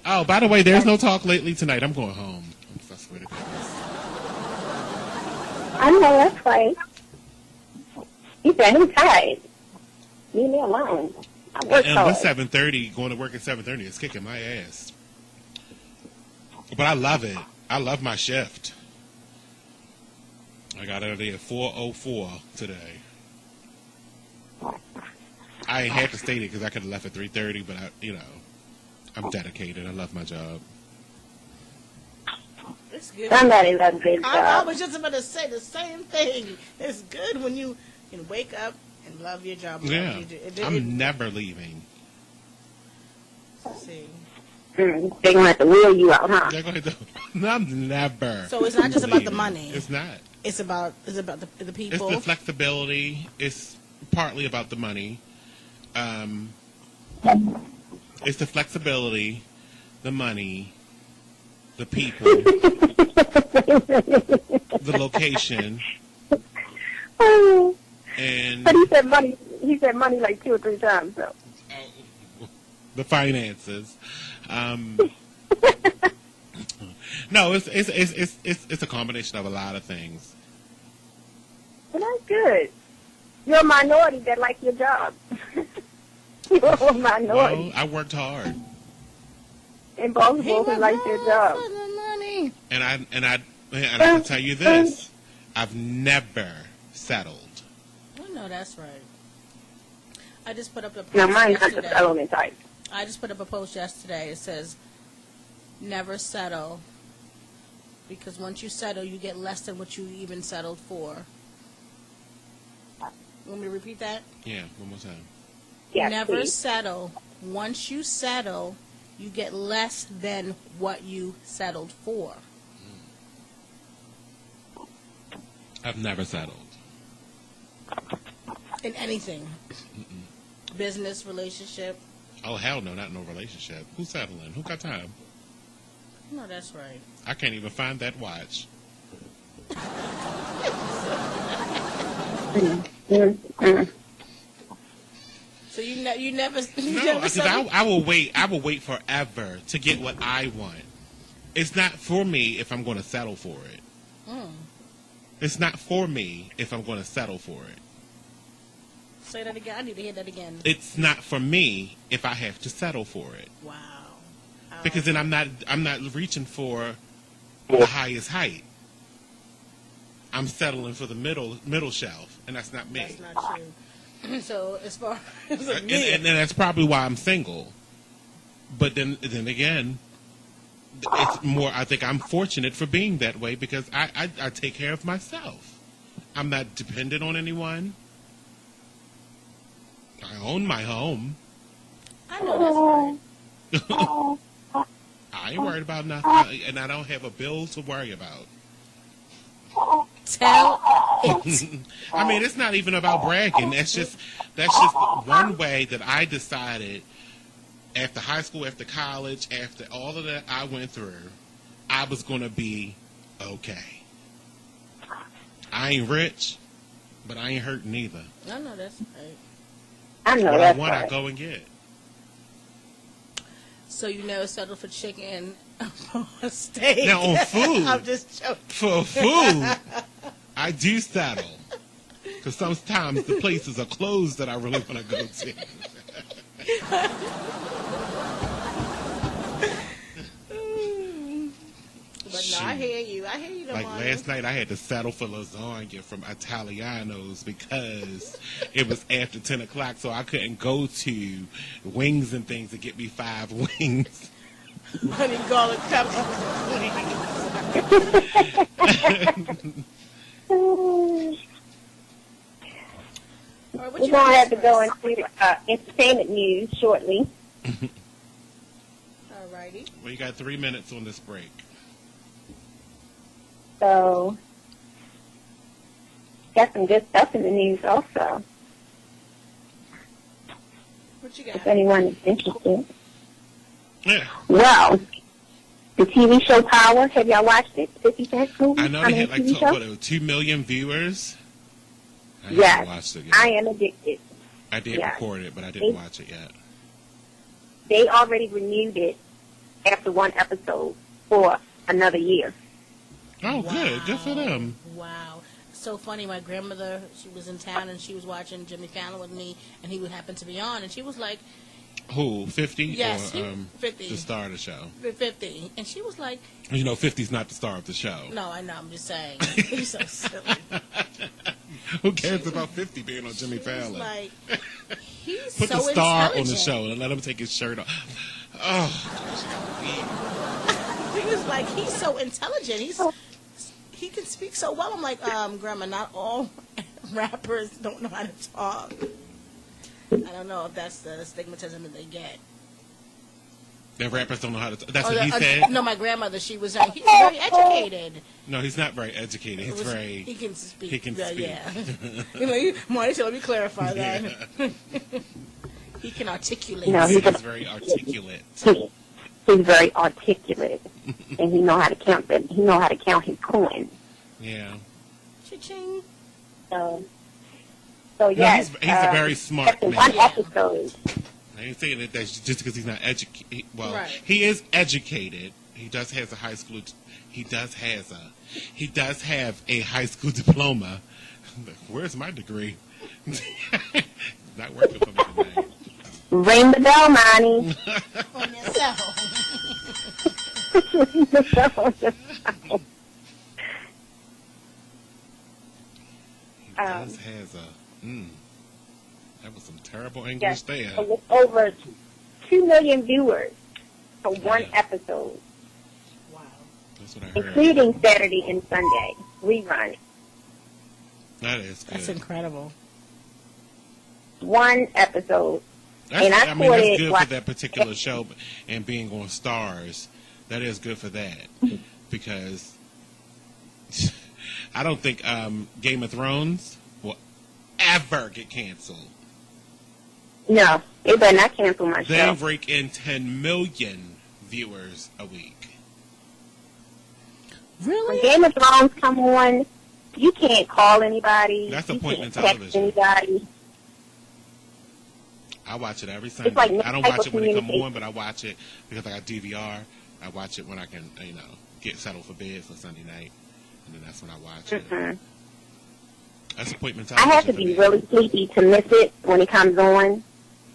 Oh, by the way, there's no talk lately tonight. I'm going home. I swear to goodness. I know, that's right. He said he's tired. Leave me alone. I work And hard. this 7:30, going to work at 7:30, it's kicking my ass. But I love it. I love my shift. I got out of there at 4:04 today. I ain't had to stay there because I could have left at 3:30, but I'm dedicated. I love my job. It's good. Somebody loves their job. I was just about to say the same thing. It's good when you can wake up and love your job. Yeah, I'm never leaving. Let's see. They're going to have to wheel you out, huh? They're going to. Never. So it's not just about the money. It's not. It's about the people. It's the flexibility. It's partly about the money. It's the flexibility, the money, the people, the location, and. But he said money. He said money like 2 or 3 times, though. The finances. No, it's a combination of a lot of things. Well, that's good. You're a minority that like your job. You're a minority. Well, I worked hard. In Baltimore who like their job. And I can tell you this: I've never settled. I know that's right. I just put up a post No, mine's not the yesterday. settlement type. I just put up a post yesterday. It says, "Never settle, because once you settle, you get less than what you even settled for." Want me to repeat that? Yeah, one more time. Yes, Never please. settle. Once you settle, you get less than what you settled for. I've never settled. In anything. Mm-mm. Business, relationship. Oh, hell no, not no relationship. Who's settling? Who got time? No, that's right. I can't even find that watch. So you never. No, because I will wait. I will wait forever to get what I want. It's not for me if I'm going to settle for it. It's not for me if I'm going to settle for it. Say that again. I need to hear that again. It's not for me if I have to settle for it. Wow. Because then I'm not reaching for the highest height. I'm settling for the middle shelf, and that's not me. That's not true. So as far as and that's probably why I'm single. But then again, it's more. I think I'm fortunate for being that way because I take care of myself. I'm not dependent on anyone. I own my home. I know that's right. I ain't worried about nothing, and I don't have a bill to worry about. Tell it. I mean, it's not even about bragging. That's just one way that I decided after high school, after college, after all of that I went through, I was going to be okay. I ain't rich, but I ain't hurting either. I know that's right. I know what that's I want, right. I go and get. So you never settle for chicken or steak? Now on food, I'm just joking. For food, I do settle. Because sometimes the places are closed that I really want to go to. But no, I hear you. I hear you. Like Lamar. last night, I had to settle for lasagna from Italiano's because it was after 10 o'clock, so I couldn't go to Wings and Things to get me 5 wings. Honey garlic pepper. We're going to have to go into entertainment news shortly. Alrighty. Well, you got 3 minutes on this break. So, got some good stuff in the news also. What you got? If anyone is interested. Yeah. Well, the TV show Power, have y'all watched it? 50 Cent movie? I know they had like 2 million viewers. I Yes, haven't watched it yet. I am addicted. I did Yes. record it, but I didn't watch it yet. They already renewed it after 1 episode for another year. Oh, good. Good for them. Wow. So funny. My grandmother, she was in town and she was watching Jimmy Fallon with me, and he would happen to be on, and she was like, Who, 50? Yes, Or 50. the star of the show? 50. And she was like, You know, 50's not the star of the show. no, I know, I'm just saying. He's so silly. Who cares about 50 being on Jimmy She was Fallon? like, he's Put so the star on the intelligent. show and let him take his shirt off. Oh, He was like, he's so intelligent. He can speak so well. I'm like, Grandma, not all rappers don't know how to talk. I don't know if that's the stigmatism that they get. The rappers don't know how to. That's what he said. No, my grandmother. She was. He's very educated. No, he's not very educated. He's very. He can speak. He can speak. Yeah. Monisha, let me clarify that. Yeah. He can articulate. No, he's very articulate. He's very articulate, and he know how to count that. He know how to count his coins. Yeah. Cha-ching. So No, yes, he's a very smart man. One episode. I ain't saying that that's just because he's not educated. Well, right. He is educated. He does has a high school. He does have a high school diploma. Where's my degree? Not working for me tonight. Ring the bell, Monty. On yourself. Ring the bell on yourself. He does has a. That was some terrible English there. With over 2 million viewers for one episode. Wow. That's what I heard. Including Saturday and Sunday rerun. That is good. That's incredible. One episode. That's, and that's good for for that particular show and being on Stars. That is good for that because I don't think Game of Thrones will ever get canceled. No, they better not cancel my They show. rake in 10 million viewers a week. Really? When Game of Thrones come on, you can't call anybody. That's you appointment can't text television. anybody. I watch it every Sunday. like I don't watch it when it come on, but I watch it because I got DVR. I watch it when I can, get settled for bed for Sunday night, and then that's when I watch it. That's appointment I television. have to be really sleepy to miss it when it comes on,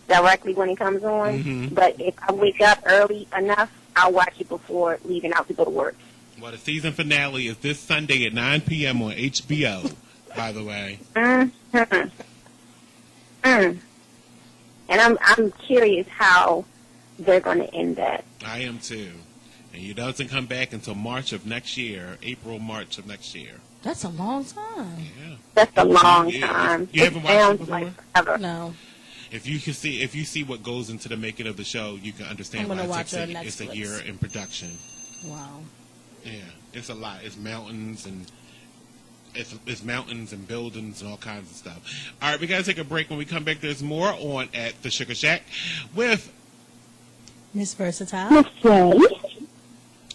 directly when it comes on. Mm-hmm. But if I wake up early enough, I'll watch it before leaving out to go to work. Well, the season finale is this Sunday at 9 p.m. on HBO, by the way. And I'm curious how they're going to end that. I am too. And it doesn't come back until March of next year, March of next year. That's a long time. Yeah. That's a long time. You haven't watched it before? Like forever. No. If you see what goes into the making of the show, you can understand why it's a year in production. Wow. Yeah, it's a lot. It's mountains and it's mountains and buildings and all kinds of stuff. All right, we gotta take a break. When we come back, there's more on at the Sugar Shack with Miss Versatile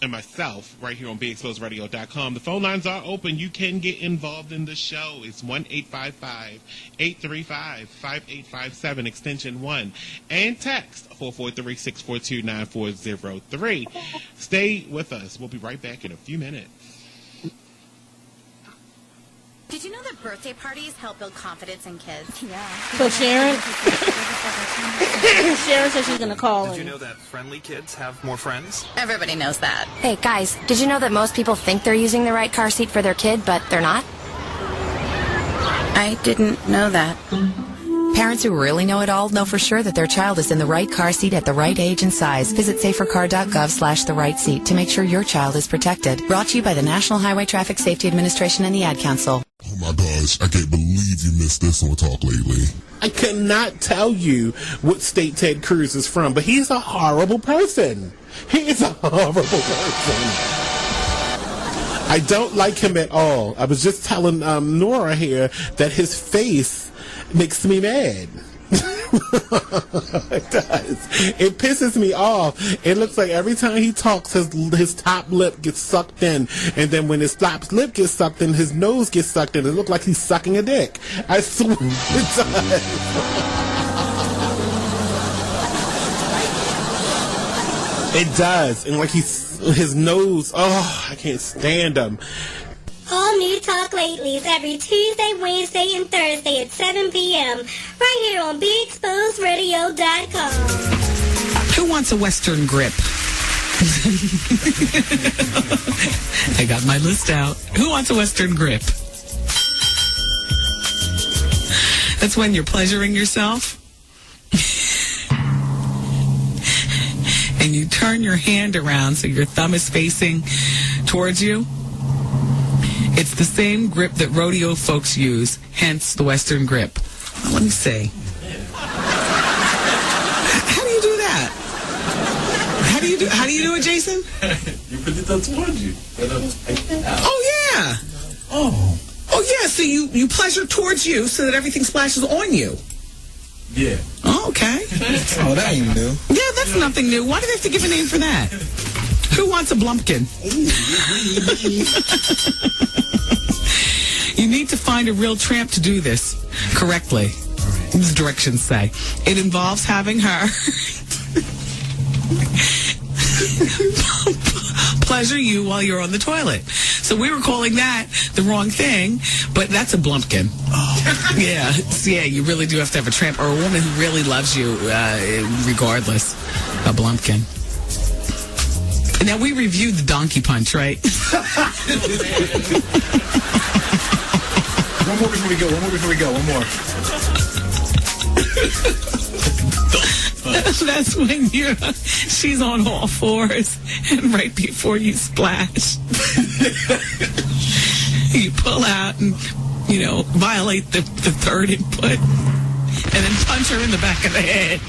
and myself right here on BeExposedRadio.com. The phone lines are open. You can get involved in the show. It's 1-855-835-5857, extension 1. And text 443-642-9403. Stay with us. We'll be right back in a few minutes. Did you know that birthday parties help build confidence in kids? Yeah. So Sharon said she's going to call Did you know that friendly kids have more friends? Everybody knows that. Hey, guys, did you know that most people think they're using the right car seat for their kid, but they're not? I didn't know that. Parents who really know it all know for sure that their child is in the right car seat at the right age and size. Visit safercar.gov/the right seat to make sure your child is protected. Brought to you by the National Highway Traffic Safety Administration and the Ad Council. Oh my gosh, I can't believe you missed this on Talk Lately. I cannot tell you what state Ted Cruz is from, but he's a horrible person. He is a horrible person. I don't like him at all. I was just telling Nora here that his face makes me mad. It does. It pisses me off. It looks like every time he talks, his top lip gets sucked in, and then when his top lip gets sucked in, his nose gets sucked in. It looks like he's sucking a dick. I swear it does. It does. And like his nose, oh, I can't stand him. All new Talk Latelys every Tuesday, Wednesday, and Thursday at 7 p.m. right here on BeExposedRadio.com. Who wants a Western grip? I got my list out. Who wants a Western grip? That's when you're pleasuring yourself. And you turn your hand around so your thumb is facing towards you. It's the same grip that rodeo folks use, hence the Western grip. Let me see. How do you do that? How do you do it, Jason? You put it towards you. Oh yeah. Oh yeah. So you pleasure towards you so that everything splashes on you. Yeah. Oh, okay. Oh, that ain't new. Yeah, that's nothing new. Why do they have to give a name for that? Who wants a Blumpkin? You need to find a real tramp to do this correctly. The directions say it involves having her pleasure you while you're on the toilet. So we were calling that the wrong thing, but that's a Blumpkin. Oh. Yeah, you really do have to have a tramp or a woman who really loves you, regardless. A Blumpkin. Now, we reviewed the donkey punch, right? One more before we go. One more. That's when she's on all fours, and right before you splash, you pull out and, violate the third input, and then punch her in the back of the head.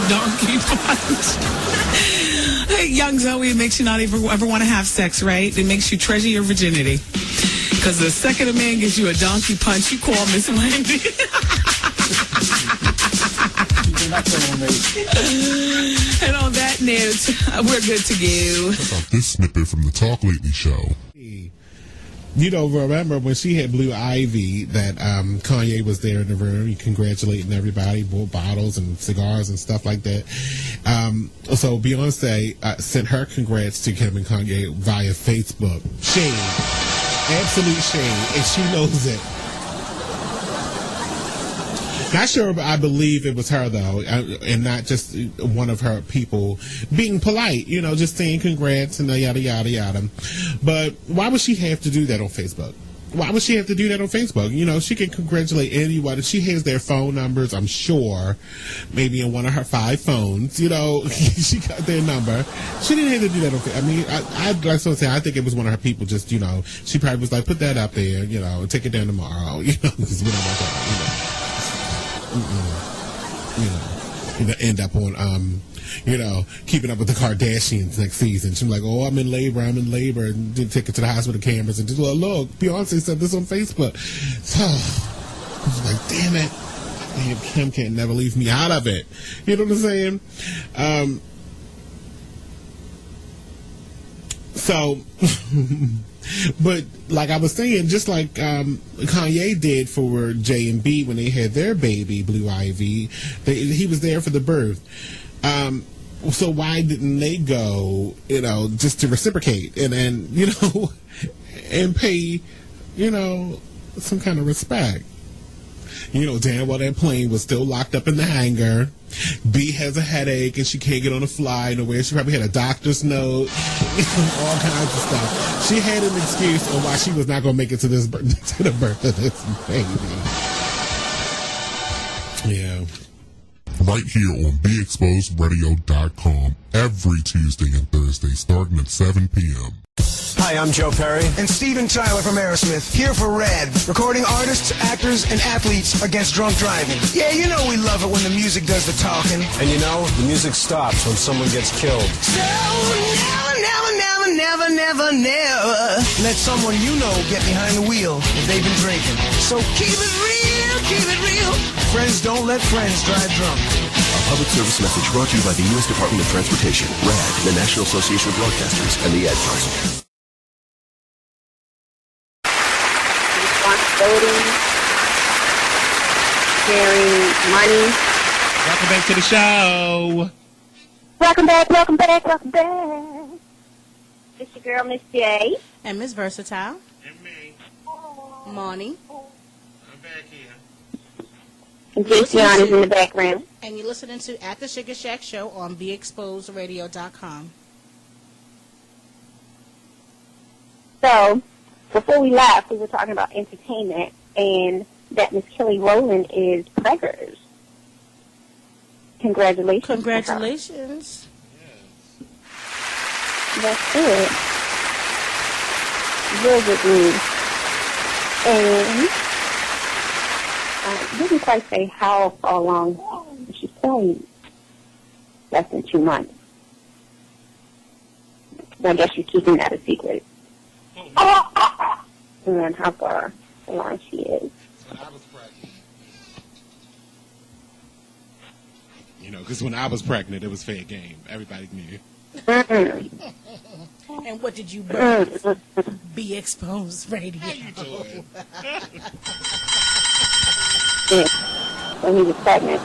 Donkey punch. Hey, young Zoe, it makes you not ever want to have sex, right? It makes you treasure your virginity. Because the second a man gives you a donkey punch, you call Miss Wendy. And on that note, we're good to go. How about this snippet from the Talk Lately show? Remember when she had Blue Ivy that Kanye was there in the room, congratulating everybody, bought bottles and cigars and stuff like that. So Beyonce sent her congrats to Kim and Kanye via Facebook. Shame. Absolute shame. And she knows it. Not sure, but I believe it was her, though, and not just one of her people being polite, just saying congrats and yada, yada, yada. But why would she have to do that on Facebook? Why would she have to do that on Facebook? She can congratulate anyone. She has their phone numbers, I'm sure, maybe in one of her 5 phones. She got their number. She didn't have to do that on Facebook. I mean, I think it was one of her people just, she probably was like, put that up there, take it down tomorrow, because we don't want that, end up on, keeping up with the Kardashians next season. She's like, oh, I'm in labor, and did take it to the hospital cameras and just, well, look, Beyonce said this on Facebook. So, I was like, damn it. Man, Kim can't never leave me out of it. You know what I'm saying? But like I was saying, just like Kanye did for J&B when they had their baby, Blue Ivy, he was there for the birth. So why didn't they go, just to reciprocate and and pay, some kind of respect? Damn well that plane was still locked up in the hangar. B has a headache and she can't get on a fly nowhere. She probably had a doctor's note, all kinds of stuff. She had an excuse on why she was not going to make it to the birth of this baby. Yeah. Right here on BeExposedRadio.com every Tuesday and Thursday starting at 7 p.m. Hi, I'm Joe Perry. And Steven Tyler from Aerosmith, here for RAD, recording artists, actors, and athletes against drunk driving. Yeah, we love it when the music does the talking. And the music stops when someone gets killed. So never let someone get behind the wheel if they've been drinking. So keep it real. Friends don't let friends drive drunk. A public service message brought to you by the U.S. Department of Transportation, RAD, the National Association of Broadcasters, and the Ad Council. Responsibility, sharing money. Welcome back to the show. Welcome back. It's your girl, Miss J. And Miss Versatile. And me. Monty. I'm back here. And Jason is in the background. And you're listening to At the Sugar Shack Show on BeExposedRadio.com. So, before we left, we were talking about entertainment, and that Miss Kelly Rowland is preggers. Congratulations. Congratulations. That's good. Real good news. And didn't quite say how far along she's pregnant. less than 2 months. I guess she's keeping that a secret. And then how far along she is. When I was pregnant. You know, because when I was pregnant, it was fair game. Everybody knew. And what did you birth? Be Exposed Radio. How you doing? When he was pregnant.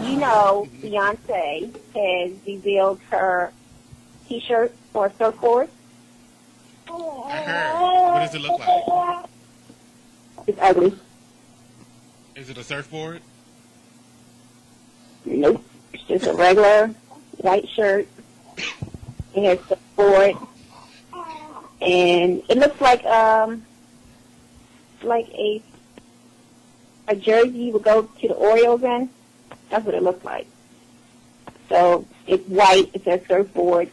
You know, Beyonce has revealed her T-shirt or surfboard. I heard. What does it look like? It's ugly. Is it a surfboard? Nope. It's just a regular white shirt. It has surfboard. And it looks like a jersey you would go to the Orioles in. That's what it looks like. So it's white. It says surfboard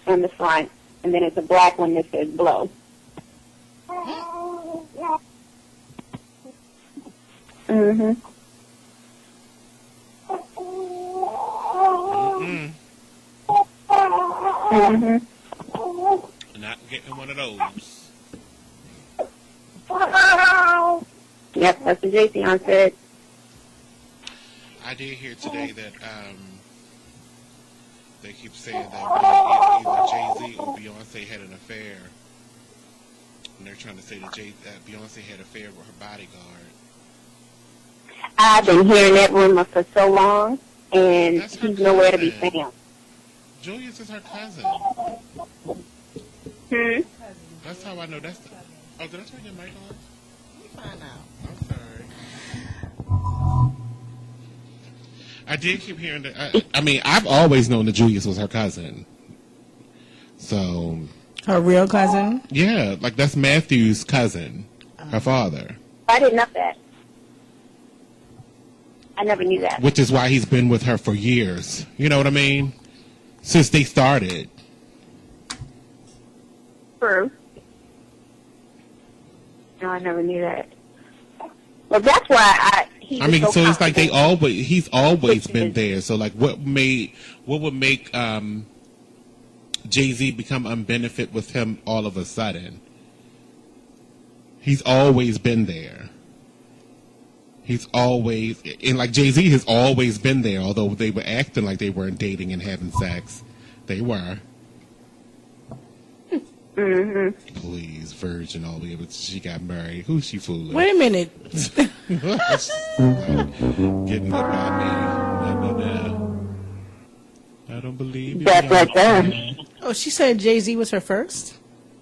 on the front. And then it's a black one that says blow. Mm-hmm. Mm-hmm. Not getting one of those. Yep, that's what Jayceon said. I did hear today that they keep saying that either Jay-Z or Beyonce had an affair. And they're trying to say that Beyonce had an affair with her bodyguard. I've been hearing that rumor for so long, and he's nowhere to be found. Julius is her cousin. That's how I know that's the... Oh, did I turn your mic on? Let me find out. I'm sorry. I did keep hearing that. I mean, I've always known that Julius was her cousin. So... Her real cousin? Yeah, like that's Matthew's cousin, her father. I didn't know that. I never knew that. Which is why he's been with her for years. You know what I mean? Since they started. True. No, I never knew that. Well, that's why I mean, so it's like he's always been there. So like, what would make Jay-Z become unbenefit with him all of a sudden? He's always been there. He's always, and like Jay-Z has always been there, although they were acting like they weren't dating and having sex. They were. Mm-hmm. Please, virgin all the way, but she got married. Who's she fooling? Wait a minute. Getting up on me. No. I don't believe you. That's right there. Oh, she said Jay-Z was her first?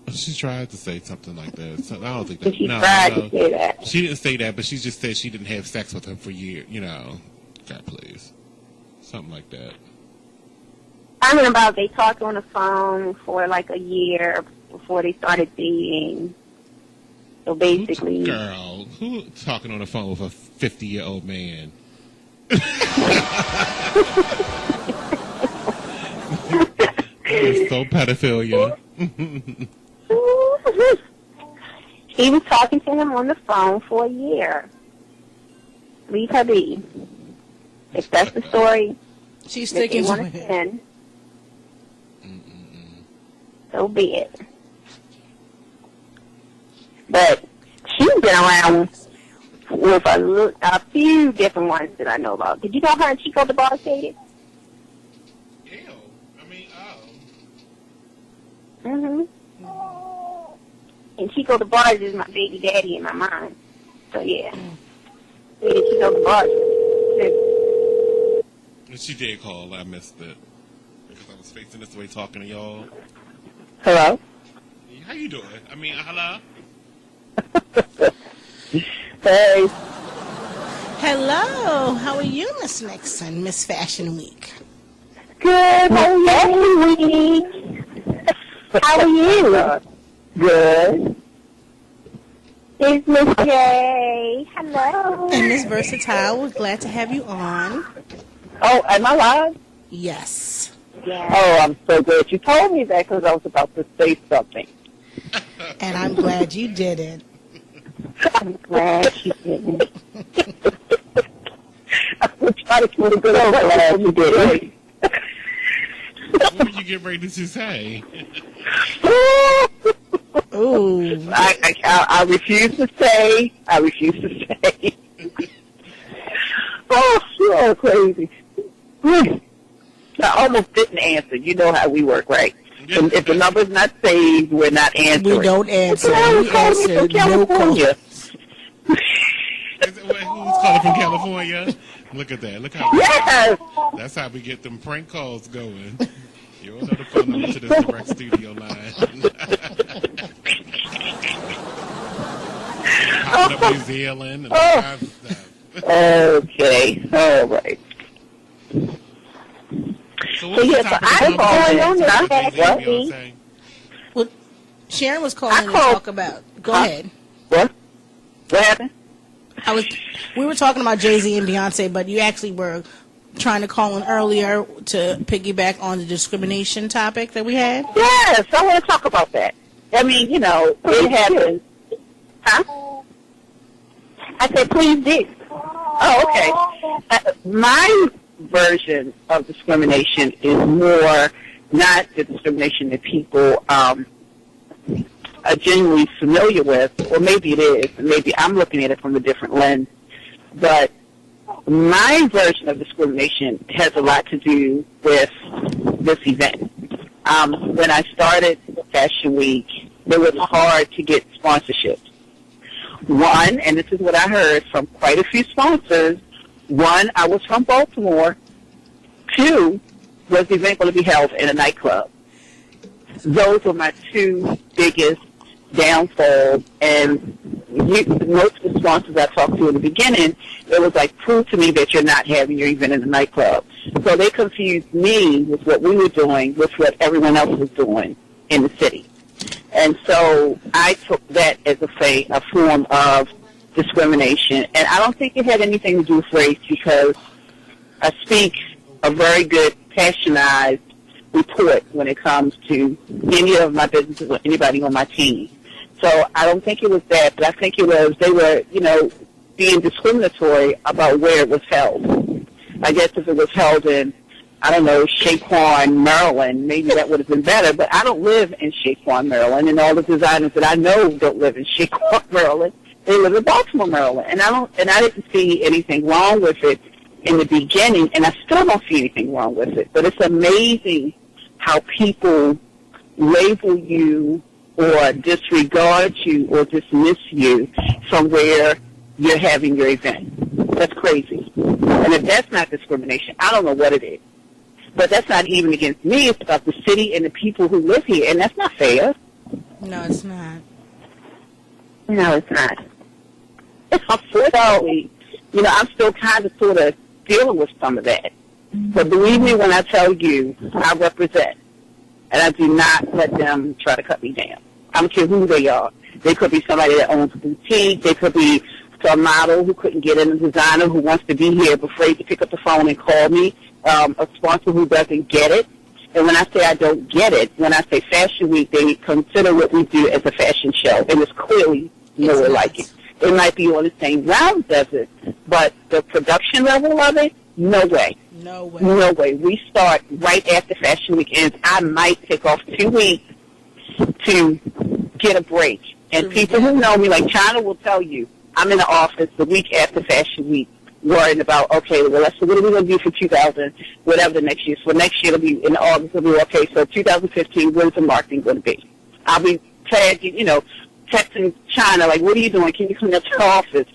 She tried to say something like that. So I don't think that. She tried to say that. She didn't say that, but she just said she didn't have sex with him for years. You know, God, please, something like that. I mean, about they talked on the phone for like a year before they started dating. So basically, Girl, who talking on the phone with a 50-year-old man? So pedophilia. He was talking to him on the phone for a year. Leave her be. If that's the story, she's sticking to it. Send, so be it. But she's been around with a few different ones that I know about. Did you know her and Chico DeBarge dated? Mm-hmm. And Chico DeBarge is my baby daddy in my mind. So, yeah. Chico DeBarge. She did call. I missed it. Because I was facing this way talking to y'all. Hello? How you doing? I mean, hello? Hey. Hello. How are you, Miss Nixon, Miss Fashion Week? Good. How are you? How are you? Good. It's Miss J. Hello. And Miss Versatile, we're glad to have you on. Oh, am I live? Yes. Yeah. Oh, I'm so glad you told me that because I was about to say something. And I'm glad you didn't. I'm glad you didn't. I was trying to keep it good. I'm glad you did. get ready to say? Ooh. I refuse to say. I refuse to say. Oh, so crazy. I almost didn't answer. You know how we work, right? If the number's not saved, we're not answering. We don't answer. We answer no call. Who's calling from California? Look at that. Look how that's how we get them prank calls going. You all know the phone number to this direct studio line. Popping up New Zealand and all kinds of stuff. Okay. All right. So I'm calling on that. Well, Sharon was calling to talk about. Go ahead. What? What happened? We were talking about Jay-Z and Beyonce, but you actually were trying to call in earlier to piggyback on the discrimination topic that we had. Yes, I want to talk about that. I mean, you know, it happens. Huh? I said, please do. Oh, okay. My version of discrimination is more not the discrimination that people are genuinely familiar with, or maybe it is, and maybe I'm looking at it from a different lens. But my version of discrimination has a lot to do with this event. When I started Fashion Week, it was hard to get sponsorships. One, and this is what I heard from quite a few sponsors, one, I was from Baltimore. Two, was the event going to be held in a nightclub? Those were my two biggest downfalls, and most of the sponsors I talked to in the beginning, it was like, prove to me that you're not having your event in a nightclub. So they confused me with what we were doing with what everyone else was doing in the city. And so I took that as a form of discrimination. And I don't think it had anything to do with race, because I speak a very good, passionized report when it comes to any of my businesses or anybody on my team. So I don't think it was that, but I think it was they were, being discriminatory about where it was held. I guess if it was held in, I don't know, Shaquan, Maryland, maybe that would have been better, but I don't live in Shaquan, Maryland, and all the designers that I know don't live in Shaquan, Maryland. They live in Baltimore, Maryland, and I didn't see anything wrong with it in the beginning, and I still don't see anything wrong with it. But it's amazing how people label you or disregard you or dismiss you from where you're having your event. That's crazy. And if that's not discrimination, I don't know what it is. But that's not even against me. It's about the city and the people who live here, and that's not fair. No, it's not. No, it's not. Unfortunately, I'm still kind of sort of dealing with some of that. But believe me when I tell you, I represent. And I do not let them try to cut me down. I don't care who they are. They could be somebody that owns a boutique. They could be a model who couldn't get in, a designer who wants to be here but afraid to pick up the phone and call me, a sponsor who doesn't get it. And when I say I don't get it, when I say Fashion Week, they consider what we do as a fashion show, and it's clearly nowhere like it. It might be on the same rounds as it, but the production level of it, no way. No way. No way. We start right after Fashion Week ends. I might take off 2 weeks to get a break. And people who know me, like China, will tell you, I'm in the office the week after Fashion Week worrying about, okay, well, what are we going to do for 2000, whatever the next year. So next year it'll be in August. It'll be, okay, so 2015, what is the marketing going to be? I'll be tagging, texting China, like, what are you doing? Can you come up to the office?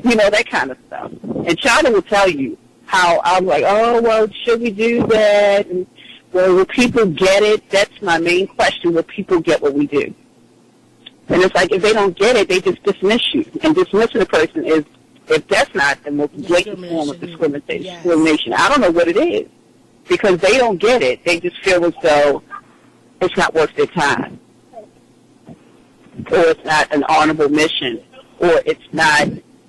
That kind of stuff. And China will tell you how I'm like, oh, well, should we do that? And, well, will people get it? That's my main question. Will people get what we do? And it's like, if they don't get it, they just dismiss you. And dismissing a person is, if that's not the most blatant form of discrimination, I don't know what it is. Because they don't get it. They just feel as though it's not worth their time. Or it's not an honorable mission. Or it's not,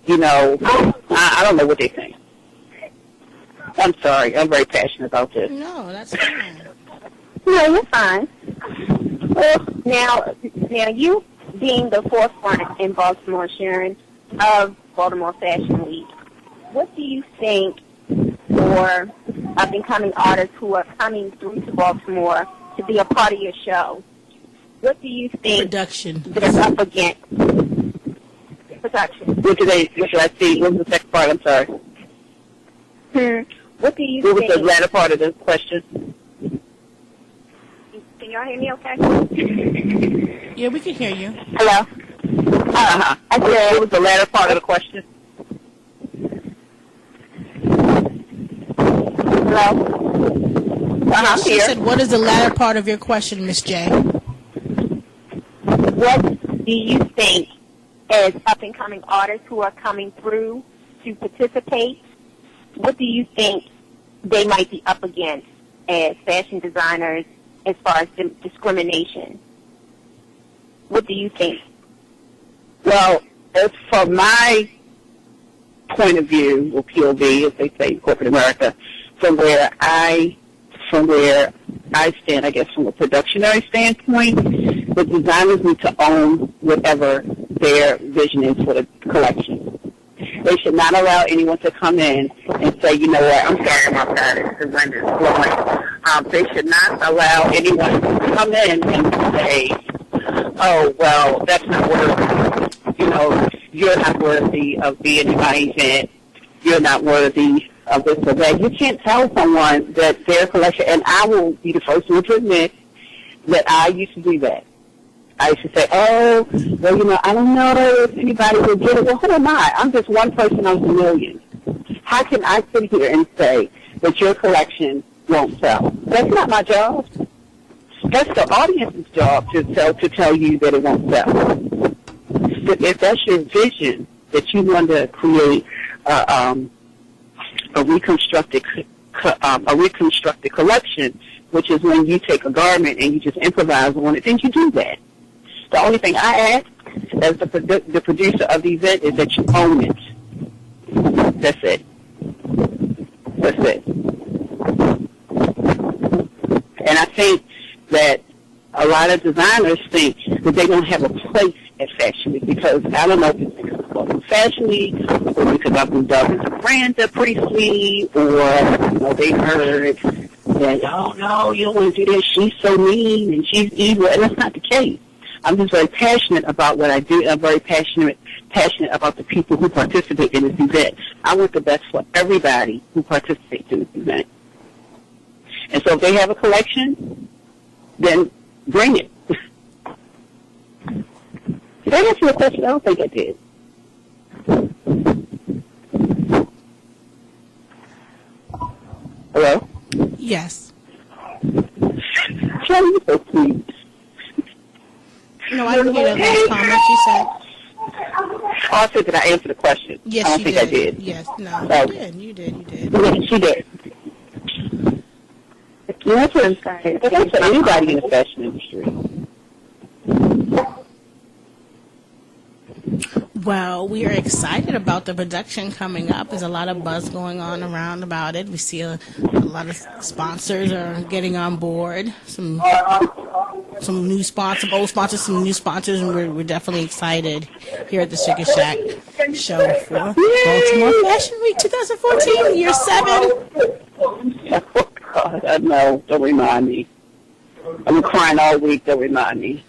I don't know what they think. I'm sorry. I'm very passionate about this. No, that's fine. No, you're fine. Well, now you being the forefront in Baltimore, Sharon, of Baltimore Fashion Week, what do you think for up-and-coming artists who are coming through to Baltimore to be a part of your show, what do you think Production. they're up against? Production. What should I see? What was the second part? I'm sorry. What do you What think? was the latter part of the question? Can y'all hear me okay? Yeah, we can hear you. Hello? I said, what was the latter part of the question? Hello? I'm She here. said, what is the latter part of your question, Miss J? What do you think as up-and-coming artists who are coming through to participate, what do you think they might be up against as fashion designers as far as discrimination? What do you think? Well, as for my point of view, or POV, as they say in corporate America, from where I stand, I guess from a productionary standpoint, the designers need to own whatever their vision is for the collection. They should not allow anyone to come in and say, you know what, I'm sorry about that, the wind is blowing. They should not allow anyone to come in and say, oh, well, that's not worthy. You know, you're not worthy of being in my event. You're not worthy of this or that. You can't tell someone that their collection, and I will be the first one to admit that I used to do that. I used to say, oh, well, you know, I don't know if anybody will get it. Well, who am I? I'm just one person out of a million. How can I sit here and say that your collection won't sell? That's not my job. That's the audience's job to tell you that it won't sell. If that's your vision, that you want to create a reconstructed collection, which is when you take a garment and you just improvise on it, then you do that. The only thing I ask as the producer of the event is that you own it. That's it. That's it. And I think that a lot of designers think that they don't have a place at Fashion Week because, I don't know if it's because of Global Fashion Week or because I've moved up into Miranda Priestley, or, you know, they heard that, oh, no, you don't want to do this, she's so mean and she's evil, and that's not the case. I'm just very passionate about what I do. I'm very passionate about the people who participate in this event. I want the best for everybody who participates in this event. And so if they have a collection, then bring it. Did I answer your question? I don't think I did. Hello? Yes. Charlie, you're so sweet. No, I didn't hear that last comment you said. Oh, I said, did I answer the question? Yes, I don't you think did. I did. Yes, no, Okay. you did. Yeah, she did. That's what I'm saying. That's for anybody in the fashion industry. Well, we are excited about the production coming up. There's a lot of buzz going on around about it. We see a lot of sponsors are getting on board. Some new sponsors, some old sponsors, some new sponsors, and we're definitely excited here at the Sugar Shack show for Baltimore Fashion Week 2014, year 7. Oh, God, I know. Don't remind me. I've been crying all week. Don't remind me.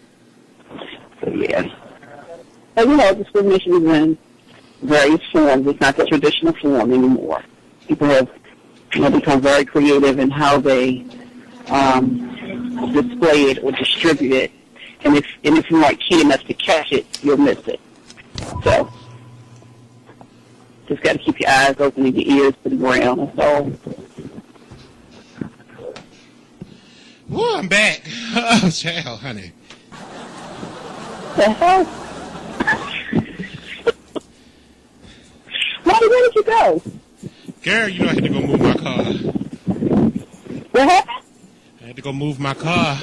So, yeah. But, you know, discrimination is in various forms. It's not the traditional form anymore. People have become very creative in how they display it or distribute it. And if you aren't keen enough to catch it, you'll miss it. So, just got to keep your eyes open and your ears to the ground. That's all. Woo, I'm back. Oh, child, honey. The hell? Mommy, where did you go? Girl, you know I had to go move my car. What happened? I had to go move my car.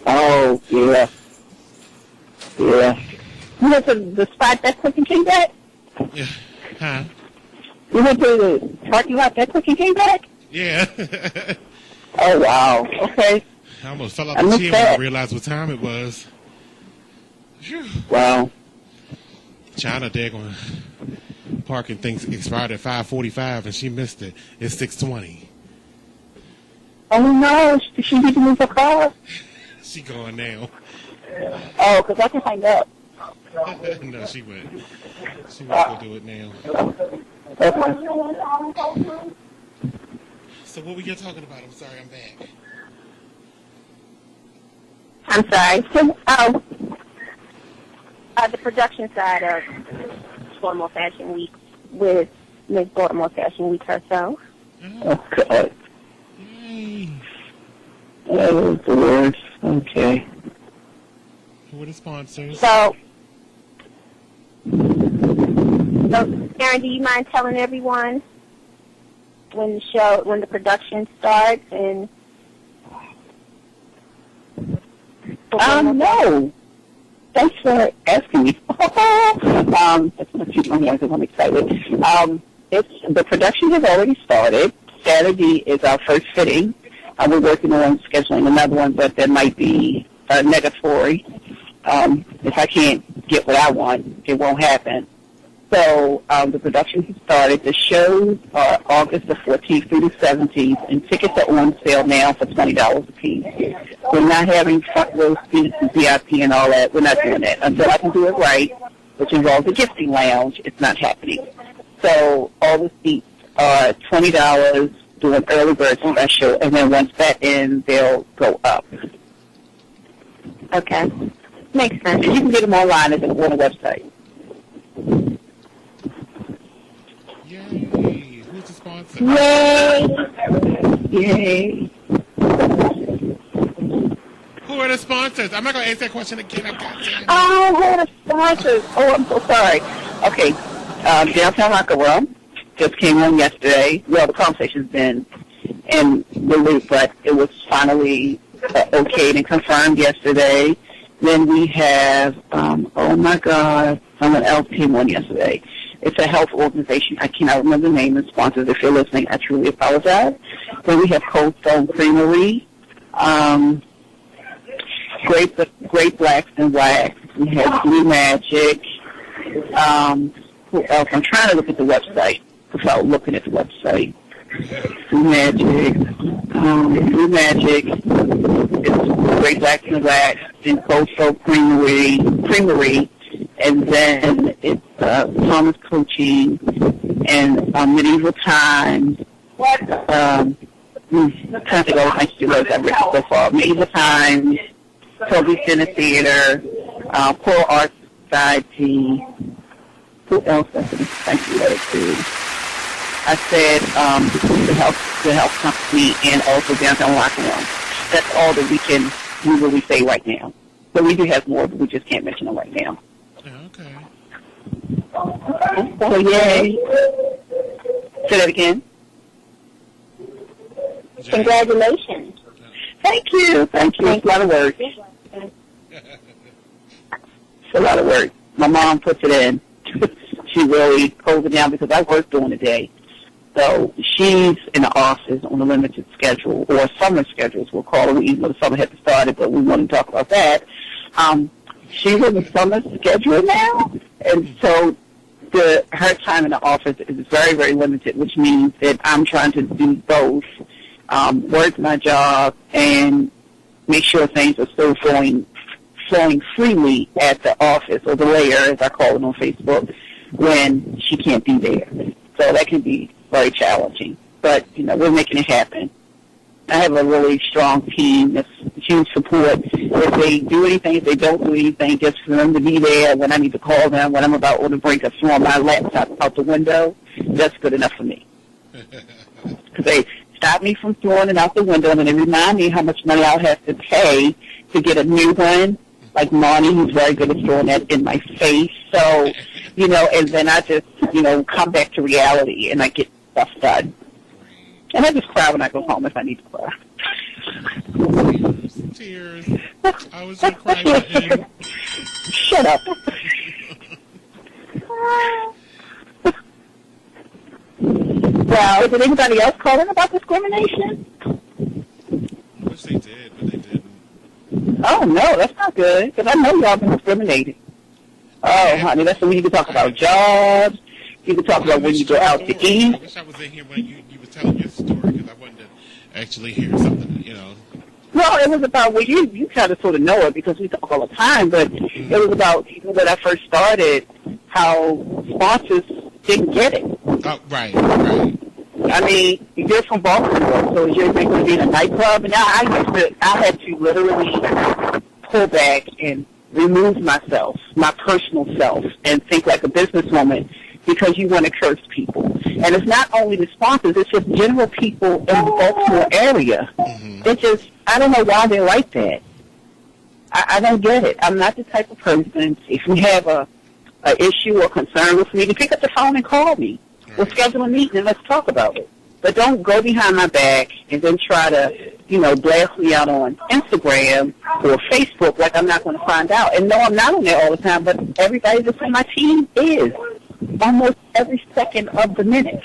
Oh, yeah. Yeah. You went to the spot that quick and came back? Yeah. Huh? You went to the parking lot that quick and came back? Yeah. Oh, wow. Okay. I almost fell off the chair when I realized what time it was. Phew. Wow. China, daggone parking things expired at 5:45 and she missed it. It's 6:20. Oh no, did she need to move her car? She going now. Oh, because I can hang up. No, she went. She went to go do it now. So what were you talking about? I'm sorry, I'm back. I'm sorry. The production side of Baltimore Fashion Week with Miss Baltimore Fashion Week herself. Oh, God. That was the worst. Okay. Who are the sponsors? So, Karen, do you mind telling everyone when the production starts and? No. Thanks for asking me. That's not too long because I'm excited. The production has already started. Saturday is our first fitting. We're working on scheduling another one, but there might be negatory. If I can't get what I want, it won't happen. So the production has started. The shows are August the 14th through the 17th, and tickets are on sale now for $20 a piece. We're not having front row seats and VIP and all that. We're not doing that. Until I can do it right, which involves a gifting lounge, it's not happening. So all the seats are $20, do an early bird special, and then once that ends, they'll go up. Okay. Makes sense. And you can get them online on the website. Yay! Who's the sponsor? Yay! Who are the sponsors? I'm not going to ask that question again. Who are the sponsors? Oh, I'm so sorry. Okay, Downtown Locker Room just came on yesterday. Well, the conversation's been in the loop, but it was finally okayed and confirmed yesterday. Then we have, oh my God, someone else came on yesterday. It's a health organization. I cannot remember the name of the sponsors. If you're listening, I truly apologize. Then we have Cold Stone Creamery, Great Blacks and Wax. We have Blue Magic. Who else? I'm trying to look at the website without looking at the website. Blue Magic. It's Great Blacks and Wax and Cold Stone Creamery. And then it's Thomas Coaching and Medieval Times. I'm trying to think of all the things I've written so far. Medieval Times, Toby Center Theater, Coral Arts Society. Who else I think thank you to? I said the health company and also Downtown Locker Room. That's all that we can really say right now. But we do have more, but we just can't mention them right now. Okay. Oh, yay. Say that again. Congratulations. Thank you. It's a lot of work. It's a lot of work. My mom puts it in. She really pulls it down because I work during the day. So she's in the office on a limited schedule, or summer schedules, we'll call it, even though the summer hasn't started, but we want to talk about that. She's on the summer schedule now, and so her time in the office is very, very limited, which means that I'm trying to do both, work my job and make sure things are still flowing freely at the office, or the layer, as I call it on Facebook, when she can't be there. So that can be very challenging, but, we're making it happen. I have a really strong team that's huge support. If they do anything, if they don't do anything, just for them to be there when I need to call them, when I'm about on the brink of throwing my laptop out the window, that's good enough for me. Because they stop me from throwing it out the window, and then they remind me how much money I'll have to pay to get a new one. Like Monty, who's very good at throwing that in my face. So, and then I just, come back to reality, and I get stuff done. And I just cry when I go home if I need to cry. Tears. I was going to cry with him. Shut up. Well, did anybody else call in about discrimination? I wish they did, but they didn't. Oh, no, that's not good, because I know y'all been discriminated. Oh, honey, that's when you can talk about jobs. You can talk about when you go out to eat. I wish I was in here when you were telling your story, because I wanted to actually hear something, you know. Well, it was about, well, you kind of sort of know it because we talk all the time, but it was about, when I first started, how sponsors didn't get it. Oh, right. I mean, you're from Baltimore, so you're going to be in a nightclub, and I had to literally pull back and remove myself, my personal self, and think like a businesswoman, because you want to curse people. And it's not only the sponsors, it's just general people in the Baltimore area. It's just, I don't know why they're like that. I don't get it. I'm not the type of person, if you have a issue or concern with me, to pick up the phone and call me. We'll schedule a meeting and let's talk about it. But don't go behind my back and then try to, blast me out on Instagram or Facebook like I'm not going to find out. And no, I'm not on there all the time, but everybody that's on my team is. Almost every second of the minute.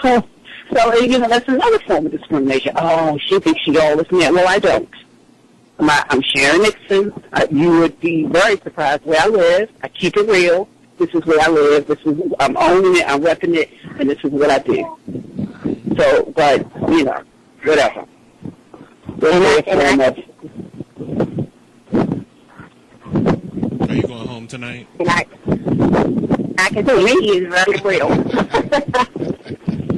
So that's another form of discrimination. Oh, she thinks she all this and that. Well, I don't. I'm Sharon Nixon. You would be very surprised where I live. I keep it real. This is where I live. I'm owning it. I'm repping it, and this is what I do. So, but whatever. Are you going home tonight? I can do me is very real.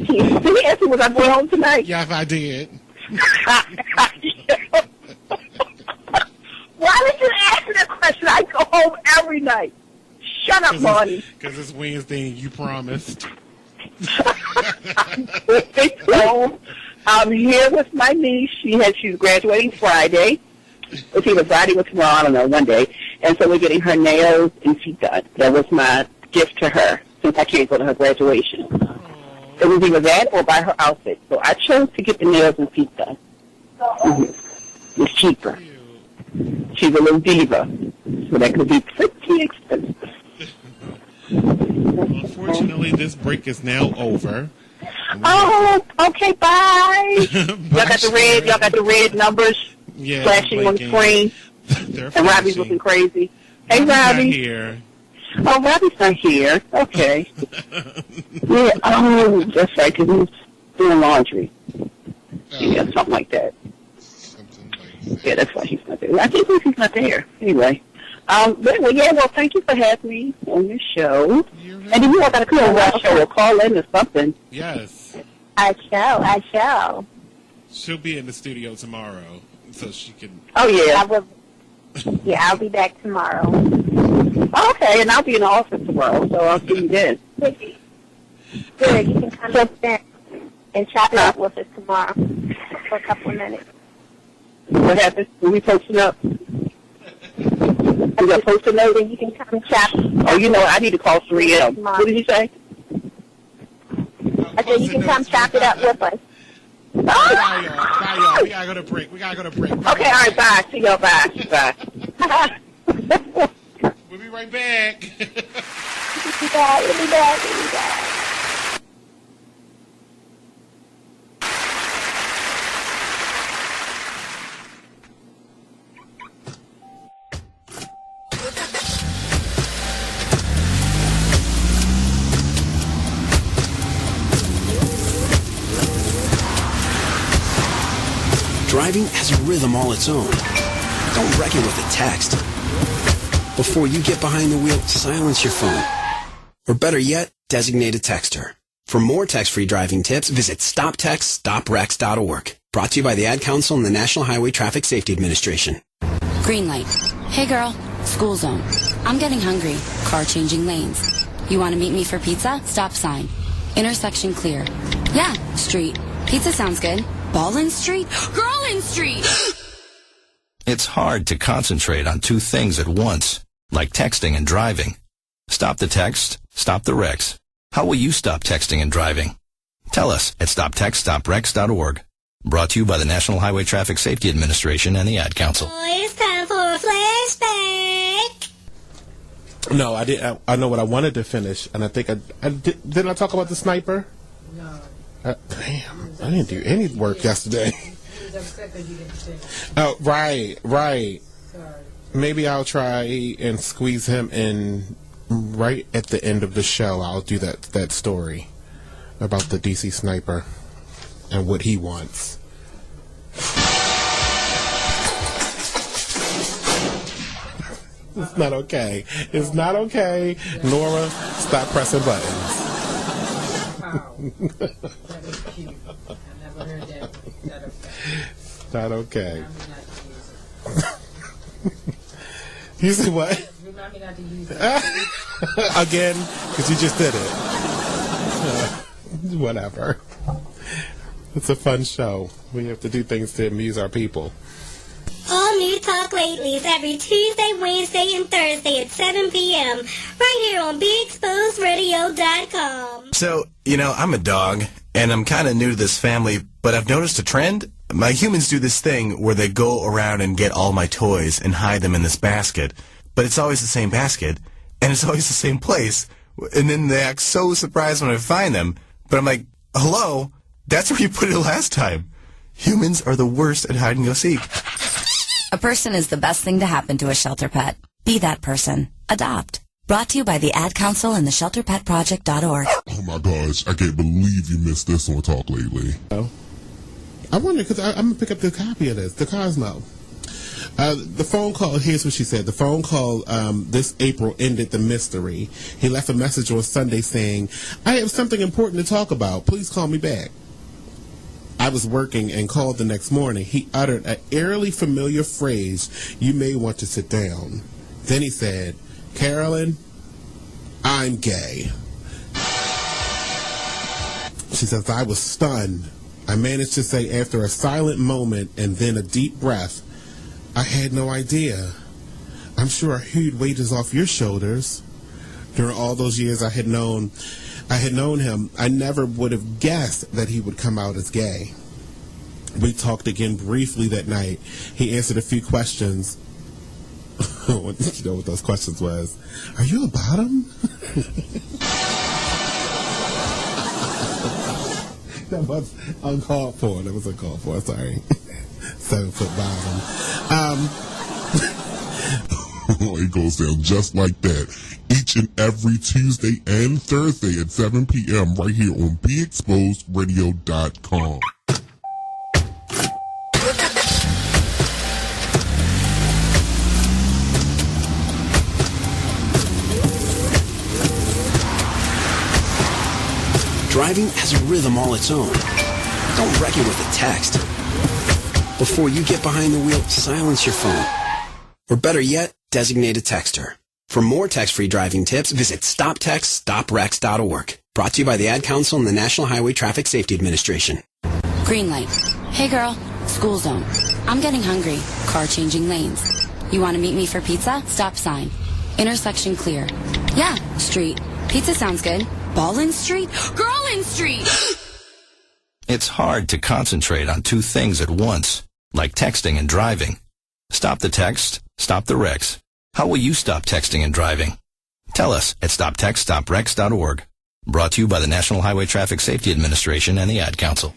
Did you ask me was I going home tonight? Yes, I did. Why did you ask me that question? I go home every night. Shut up, Bonnie. Because it's Wednesday and you promised. I'm here with my niece. She's graduating Friday. It's either Friday or tomorrow, I don't know, one day. And so we're getting her nails and feet done. That was my gift to her since I can't go to her graduation. It was either that or buy her outfit. So I chose to get the nails and feet done. It's cheaper. She's a little diva, so that could be pretty expensive. Unfortunately, this break is now over. Oh, okay, bye. Y'all got the red numbers flashing on the screen. And Robbie's looking crazy. Hey, Robbie. Not here. Oh, Robbie's not here. Okay. Yeah. Oh, that's right, because he's doing laundry. Yeah, something like that. Yeah, that's why he's not there. I think he's not there. Anyway. Well, thank you for having me on your show. And if you all got to come on our show or call in or something. Yes. I shall. She'll be in the studio tomorrow, so she can... Oh, yeah. I'll be back tomorrow. Okay, and I'll be in the office tomorrow, so I'll see you then. Good. You can come up there and chop it up with us tomorrow for a couple of minutes. What happens? When we posting up? We got post a note? Then you can come and chop. Oh, I need to call 3M. What did you say? I said you can come chop it up with us. Bye, y'all. We gotta go to break. Okay, all right, bye. See y'all, bye. We'll be right back. We'll be back. Driving has a rhythm all its own. Don't wreck it with a text. Before you get behind the wheel, silence your phone. Or better yet, designate a texter. For more text-free driving tips, visit stoptextstoprex.org. Brought to you by the Ad Council and the National Highway Traffic Safety Administration. Green light. Hey girl, school zone. I'm getting hungry. Car changing lanes. You want to meet me for pizza? Stop sign. Intersection clear. Yeah, street. Pizza sounds good. Ballin Street? Girlin Street! It's hard to concentrate on two things at once, like texting and driving. Stop the text, stop the wrecks. How will you stop texting and driving? Tell us at stoptextstoprex.org. Brought to you by the National Highway Traffic Safety Administration and the Ad Council. It's time for a flashback. No, I did. I know what I wanted to finish, and I think I did. Didn't I talk about the sniper? No. Damn, I didn't do any work yesterday. Oh, right. Sorry. Maybe I'll try and squeeze him in right at the end of the show. I'll do that story about the DC sniper. and what he wants. It's not okay. It's not okay. Nora, stop pressing buttons. It's not okay. You said what? Remind me not to use it. Again, because you just did it. Whatever. It's a fun show. We have to do things to amuse our people. All New Talk Latelys every Tuesday, Wednesday, and Thursday at 7 p.m. right here on BeExposedRadio.com. So, I'm a dog, and I'm kind of new to this family, but I've noticed a trend. My humans do this thing where they go around and get all my toys and hide them in this basket, but it's always the same basket, and it's always the same place, and then they act so surprised when I find them, but I'm like, hello, that's where you put it last time. Humans are the worst at hide and go seek. A person is the best thing to happen to a shelter pet. Be that person. Adopt. Brought to you by the Ad Council and the ShelterPetProject.org. Oh my gosh, I can't believe you missed this on Talk Lately. Oh. I wonder, because I'm going to pick up the copy of this, the Cosmo. The phone call, here's what she said. The phone call this April ended the mystery. He left a message on Sunday saying, I have something important to talk about. Please call me back. I was working and called the next morning. He uttered an eerily familiar phrase, you may want to sit down. Then he said, Carolyn, I'm gay. She says, I was stunned. I managed to say after a silent moment and then a deep breath, I had no idea. I'm sure a huge weight is off your shoulders. During all those years I had known him, I never would have guessed that he would come out as gay. We talked again briefly that night. He answered a few questions. You know what those questions was? Are you a bottom? That was uncalled for. Sorry. 7 foot bottom. It goes down just like that. Each and every Tuesday and Thursday at 7 p.m. right here on BeExposedRadio.com. Driving has a rhythm all its own. Don't wreck it with a text. Before you get behind the wheel, silence your phone. Or better yet, designate a texter. For more text-free driving tips, visit StopTextStopWrecks.org. Brought to you by the Ad Council and the National Highway Traffic Safety Administration. Green light. Hey girl, school zone. I'm getting hungry. Car changing lanes. You want to meet me for pizza? Stop sign. Intersection clear. Yeah, street. Pizza sounds good. Ballin Street? Girlin Street! It's hard to concentrate on two things at once, like texting and driving. Stop the text, stop the wrecks. How will you stop texting and driving? Tell us at StopTextStopWrecks.org. Brought to you by the National Highway Traffic Safety Administration and the Ad Council.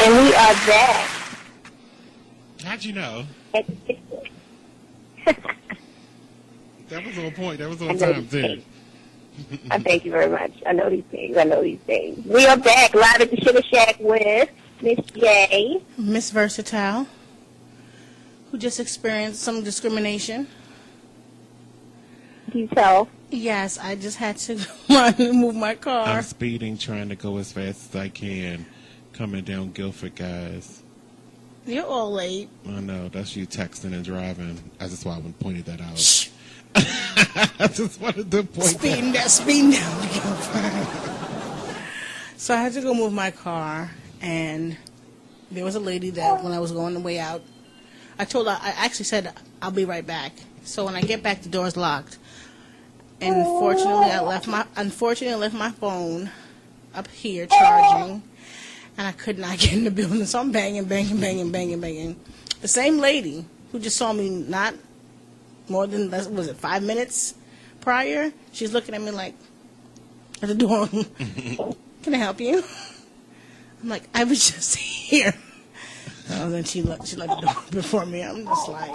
And we are back. How'd you know? That was on point. That was on time, too. I thank you very much. I know these things. We are back live at the Sugar Shack with Miss J. Miss Versatile, who just experienced some discrimination. You tell? Yes, I just had to run and move my car. I'm speeding, trying to go as fast as I can, coming down Guilford, guys. You're all late. I know. That's you texting and driving. That's why I pointed that out. Shh. I just wanted to point speeding down to Guilford. So I had to go move my car, and there was a lady that when I was going the way out, I actually said, I'll be right back. So when I get back, the door's locked. And unfortunately, I left my phone up here charging, and I could not get in the building. So I'm banging. The same lady who just saw me not more than, was it 5 minutes prior? She's looking at me like, at the door, can I help you? I'm like, I was just here. And then she let the door before me. I'm just like.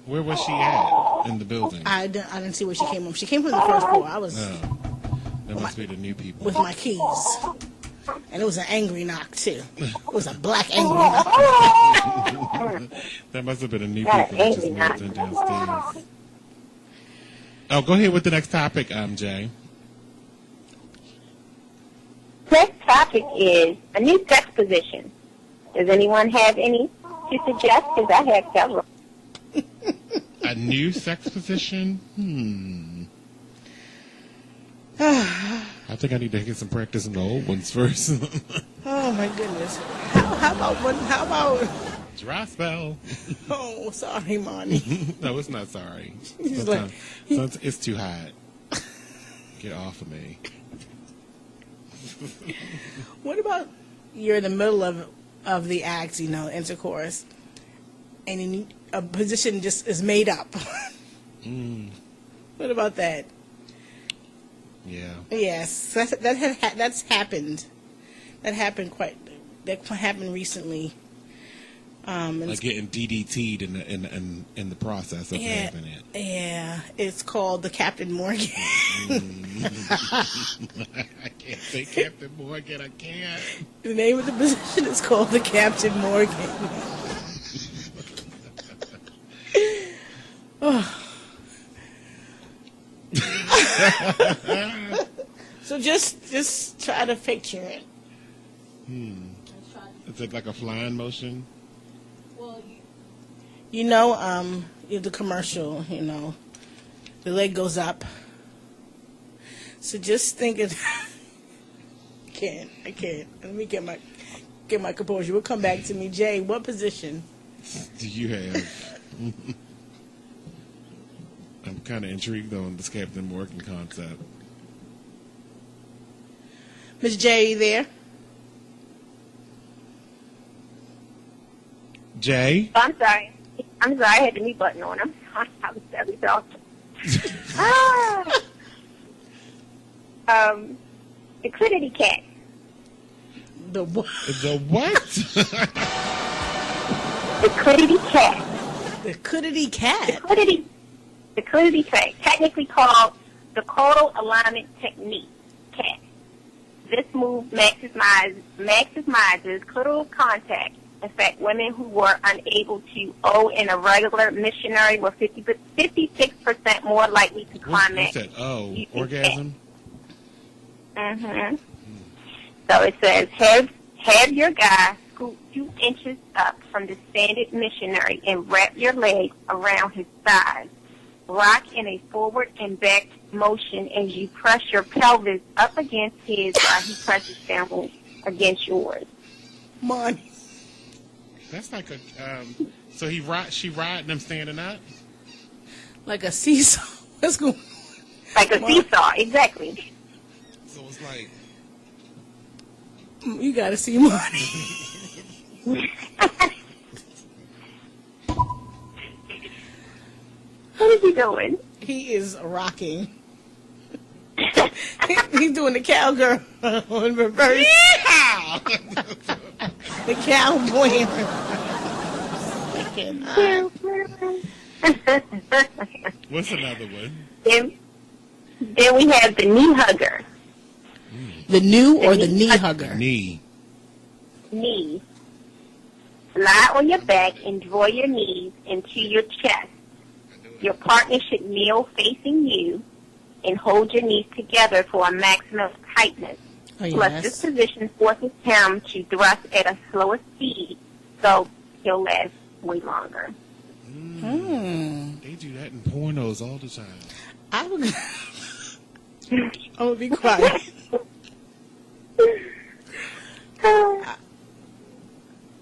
Where was she at? in the building? I didn't see where she came from. She came from the first floor. I was that must be the new people. with my keys. And it was an angry knock, too. It was a black angry knock. That must have been a new people that just moved in downstairs. Oh, go ahead with the next topic, Jay. Next topic is a new sex position. Does anyone have any to suggest? Because I have several. A new sex position? I think I need to get some practice in the old ones first. Oh, my goodness. How about... Dry spell. Oh, sorry, Monty. No, it's not sorry. Sometimes it's too hot. Get off of me. What about you're in the middle of the act, intercourse, and a position just is made up? What about that? Yeah. Yes, that's happened. That happened recently. Like getting DDT'd in the process of having it. Yeah, it's called the Captain Morgan. I can't say Captain Morgan. I can't. The name of the position is called the Captain Morgan. So just try to picture it. Is it like a flying motion? Well, the commercial, the leg goes up. So just think it. I can't. Let me get my composure. We'll come back to me. Jay, what position do you have? I'm kind of intrigued on this Captain Morgan concept. Miss J, you there? Jay? Oh, I'm sorry. I had the mute button on. I was very soft. The Crittity Cat. The what? The what? The Crittity Cat. The Crittity Cat? The Crittity Cat, technically called the Caudal Alignment Technique Cat. This move maximizes clitoral contact. In fact, women who were unable to O in a regular missionary were 56% more likely to climax. You said orgasm? Mm-hmm. So it says, have your guy scoot 2 inches up from the standard missionary and wrap your legs around his thighs. Rock in a forward and back motion as you press your pelvis up against his while he presses down against yours. Money. That's like a so she riding them standing up? Like a seesaw. What's going on? Like a seesaw, exactly. So it's like you gotta see Money. What is he doing? He is rocking. He's doing the cowgirl in reverse. Yeah! The cowboy. What's another one? Then we have the knee hugger. The new or the knee hugger? Knee. Knee. Lie on your back and draw your knees into your chest. Your partner should kneel facing you and hold your knees together for a maximum tightness. Oh, Plus, yes. this position forces him to thrust at a slower speed, so he'll last way longer. They do that in pornos all the time. I'm gonna be quiet.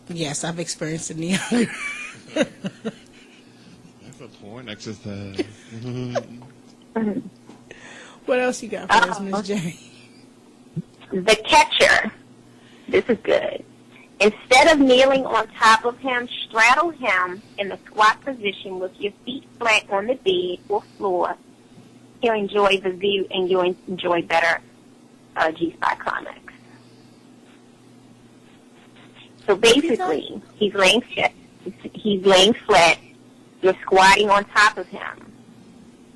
Yes, I've experienced a knee hugger. That's a porn exercise. What else you got for us, Miss J? The catcher. This is good. Instead of kneeling on top of him, straddle him in the squat position with your feet flat on the bed or floor. He'll enjoy the view and you'll enjoy better G-spot climax. So basically, he's laying flat. You're squatting on top of him.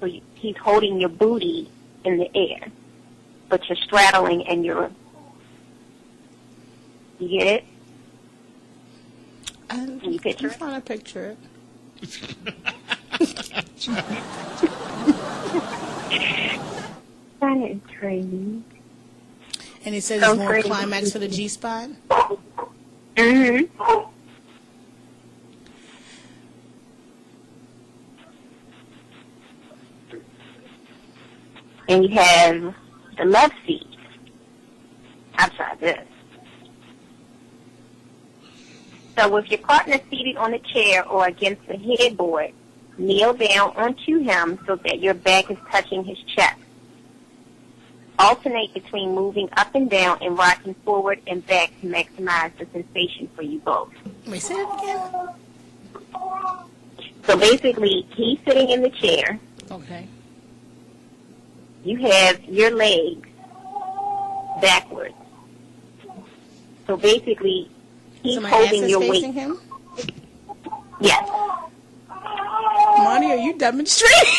So he's holding your booty in the air, but you're straddling and you get it? Can you picture it? I'm trying to picture it. That is crazy. And it says So it's more crazy. climax for the G-spot? Mm-hmm. And you have the love seat. I've tried this. So with your partner seated on a chair or against the headboard, kneel down onto him so that your back is touching his chest. Alternate between moving up and down and rocking forward and back to maximize the sensation for you both. Wait, say it again? So basically, he's sitting in the chair. Okay. You have your legs backwards. So basically, he's So my holding ass is your facing weight. him? Yes. Monty, are you demonstrating?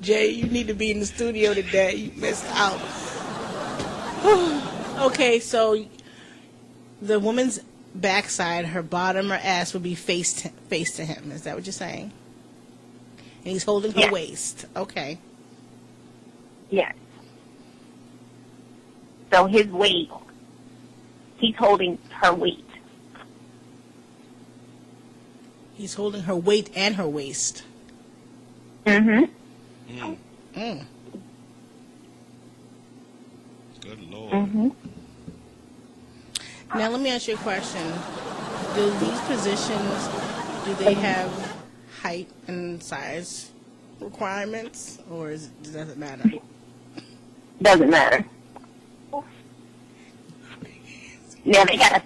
Jay, you need to be in the studio today. You missed out. Okay, so the woman's backside, her bottom or ass would be face to him. Is that what you're saying? And he's holding her waist. Okay. Yes. So his weight, he's holding her weight. He's holding her weight and her waist. Mm-hmm. Mm. Good Lord. Mm-hmm. Now let me ask you a question. Do these positions, do they have height and size requirements, or does it matter? Doesn't matter. Now they have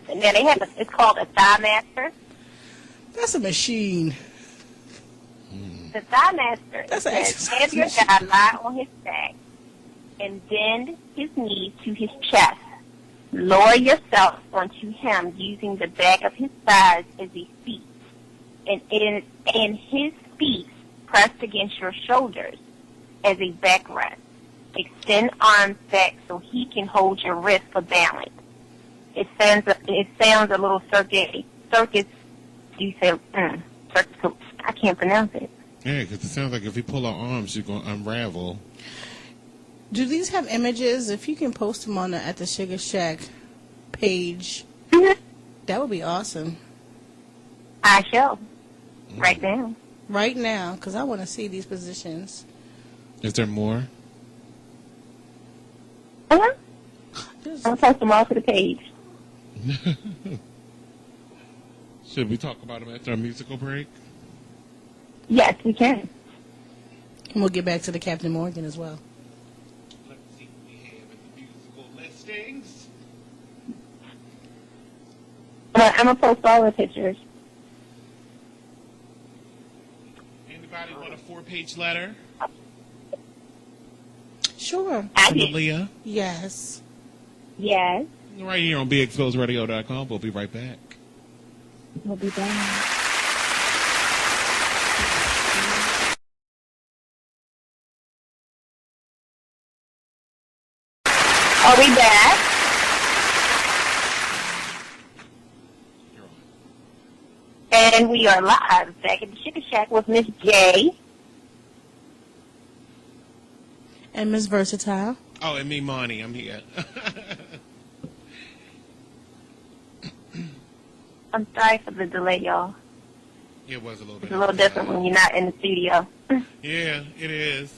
it's called a thigh master. That's a machine. The thigh master That's an says, exercise have your machine. guy lie on his back and bend his knees to his chest. Lower yourself onto him using the back of his thighs as a seat. And his feet pressed against your shoulders as a backrest. Extend arms back so he can hold your wrist for balance. It sounds a little circus. You say circus? I can't pronounce it. Yeah, because it sounds like if we pull our arms, you're going to unravel. Do these have images? If you can post them on at the Sugar Shack page, that would be awesome. I shall. Right now. Right now, because I want to see these positions. Is there more? Uh-huh. I'll post them all to the page. Should we talk about them after our musical break? Yes, we can. And we'll get back to the Captain Morgan as well. Let's see what we have in the musical listings. I'm going to post all the pictures. Anybody want a 4-page letter? Sure. I From did. Aaliyah? Yes. Yes. Right here on BeExposedRadio.com. We'll be right back. We'll be back. Are we back? And we are live back at the Sugar Shack with Miss J. And Miss Versatile. Oh, and me, Monty. I'm here. I'm sorry for the delay, y'all. It was a little bit. It's a little different when you're not in the studio. Yeah, it is.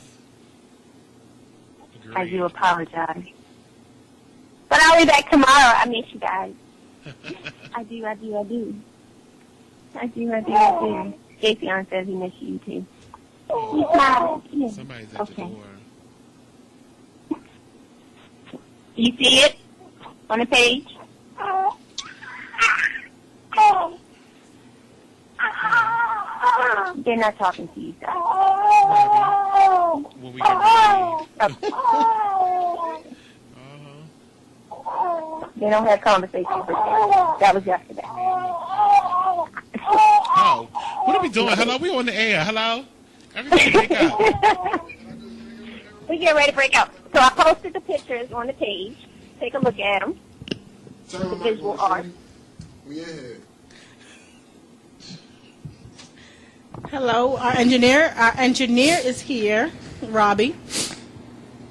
I do apologize. But I'll be back tomorrow. I miss you guys. I do. Jason says he misses you too. He's smiling. Yeah. Somebody's at the door. You see it on the page? They're not talking to you, guys. When we get ready. They don't have conversations with them. That was yesterday. Oh, what we doing? Hello, we on the air. Hello? Everybody wake up. We get ready to break out. So I posted the pictures on the page. Take a look at them. The visual art. Hello, our engineer. Our engineer is here, Robbie.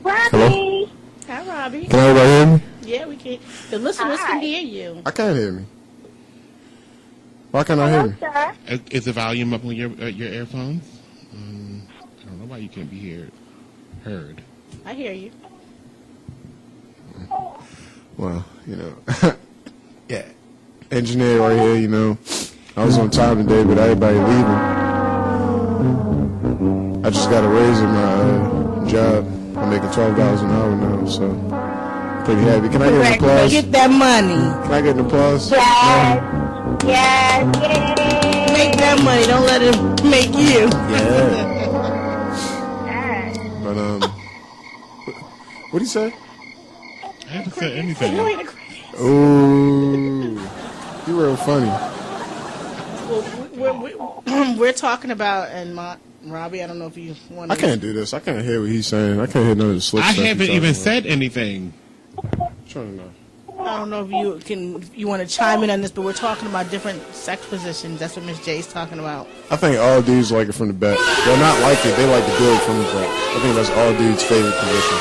Robbie. Hi, Robbie. Can everybody hear me? Yeah, we can. The listeners can hear you. I can't hear me. Why can't I hear me? Is the volume up on your earphones? I don't know why you can't be heard. I hear you. Well, you know, yeah. Engineer right here, you know. I was on time today, but everybody leaving. I just got a raise in my job. I'm making $12 an hour now, so pretty happy. Can I get an applause? Get that money. Can I get an applause? Yes. Yes. Yay. Make that money. Don't let it make you. Yeah. But what do you say? I haven't said anything. Ooh, you real funny. Well, we're talking about, and Robbie, I don't know if you want to... I can't do this. I can't hear what he's saying. I can't hear none of the slip I stuff haven't he's even talking said anything. about. I'm trying to know. I don't know if you want to chime in on this, but we're talking about different sex positions. That's what Miss J's talking about. I think all dudes like it from the back. Well, not like it. They like to do it from the back. I think that's all dudes' favorite position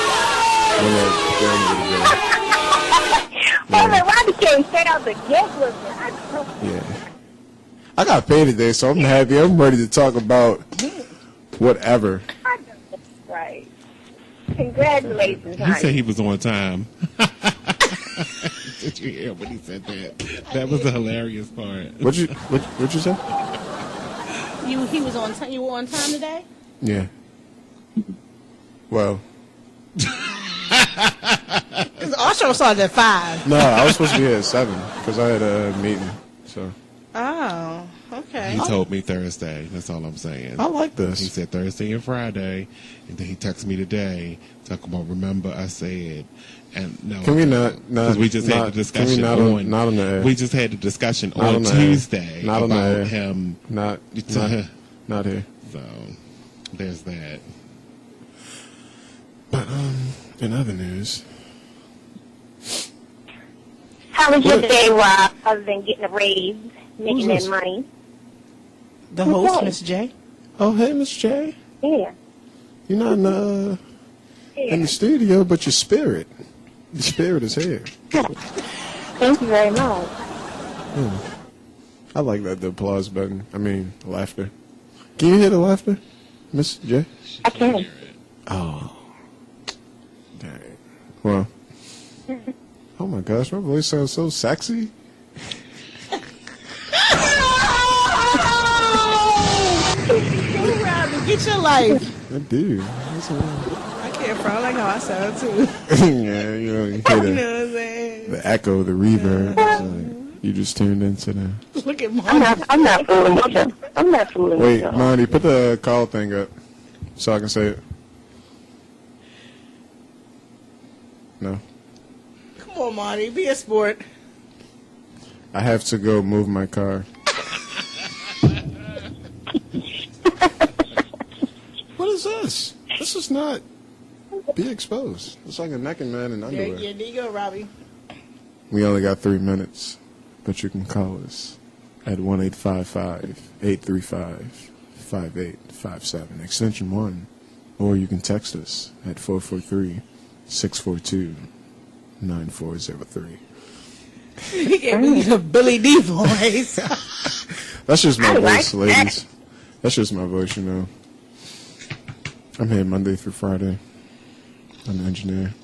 when they're going to the bed. Well, Robbie came straight out the gate with me. Yeah. I got paid today, so I'm happy. I'm ready to talk about whatever. Right. Congratulations, He honey. said he was on time. Did you hear when he said that? That was the hilarious part. What you say? He was on time. You were on time today? Yeah. Well. Because our show started at 5. No, I was supposed to be here at 7 because I had a meeting. So. Oh, okay. He told me Thursday. That's all I'm saying. I like this. He said Thursday and Friday, and then he texted me today talking about remember I said. And no, can we not? Because we just had the discussion not on the air. We just had the discussion not on Tuesday not on about the air. him. Not here. So there's that. But in other news, How was your day, Rob, other than getting a raise, making that money? The host, Miss J. Oh, hey, Miss J. Yeah. You're not in the studio, but your spirit. The spirit is here. Thank you very much. I like that, the applause button. I mean, the laughter. Can you hear the laughter, Miss J? I can. Oh. Dang. Well. Oh my gosh, my voice sounds so sexy. Get your life. I do. I can't front. I like how I sound too. Yeah, you know, you hear You know what I'm saying? the echo, the reverb. It's like you just tuned into the... Look at Monty. I'm not fooling with you. I'm not fooling with Wait, you. Monty, put the call thing up so I can say it. No. Come on, Monty. Be a sport. I have to go move my car. What is this? This is not be exposed. It's like a naked man in underwear. Yeah, there you go, Robbie. We only got 3 minutes, but you can call us at 1-855-835-5857, extension 1, or you can text us at 443-642-9403. He gave me the Billy D voice. That's just my I like voice, ladies. That's just my voice, you know. I'm here Monday through Friday. I'm an engineer.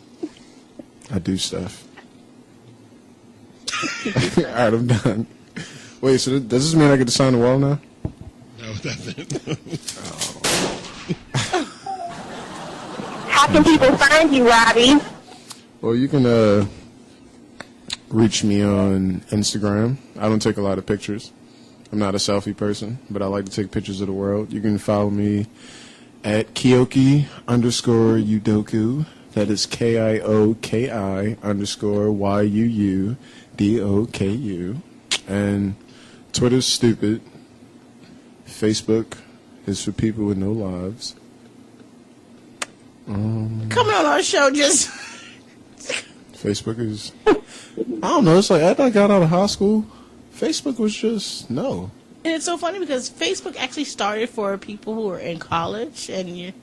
I do stuff. All right, I'm done. Wait, so does this mean I get to sign the wall now? No, it doesn't. How can people find you, Robbie? Well, you can reach me on Instagram. I don't take a lot of pictures. I'm not a selfie person, but I like to take pictures of the world. You can follow me at Kioki_Udoku. That is KIOKI_YUUDOKU. And Twitter's stupid. Facebook is for people with no lives. Coming on our show just... Facebook is... I don't know. It's like after I got out of high school, Facebook was just no. And it's so funny because Facebook actually started for people who were in college, and you...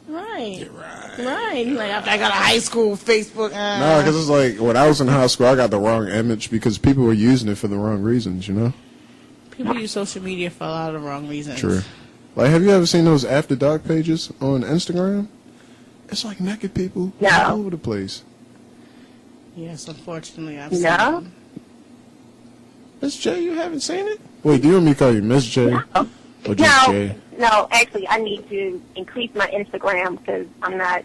Right. Like after I got out of high school, Facebook... No, because it's like when I was in high school, I got the wrong image because people were using it for the wrong reasons, you know? People use social media for a lot of the wrong reasons. True. Like, have you ever seen those After Dark pages on Instagram? It's like naked people all over the place. Yes, unfortunately, I've seen them. Miss J, you haven't seen it? Wait, do you want me to call you Miss J? No. Or just J? No, actually, I need to increase my Instagram because I'm not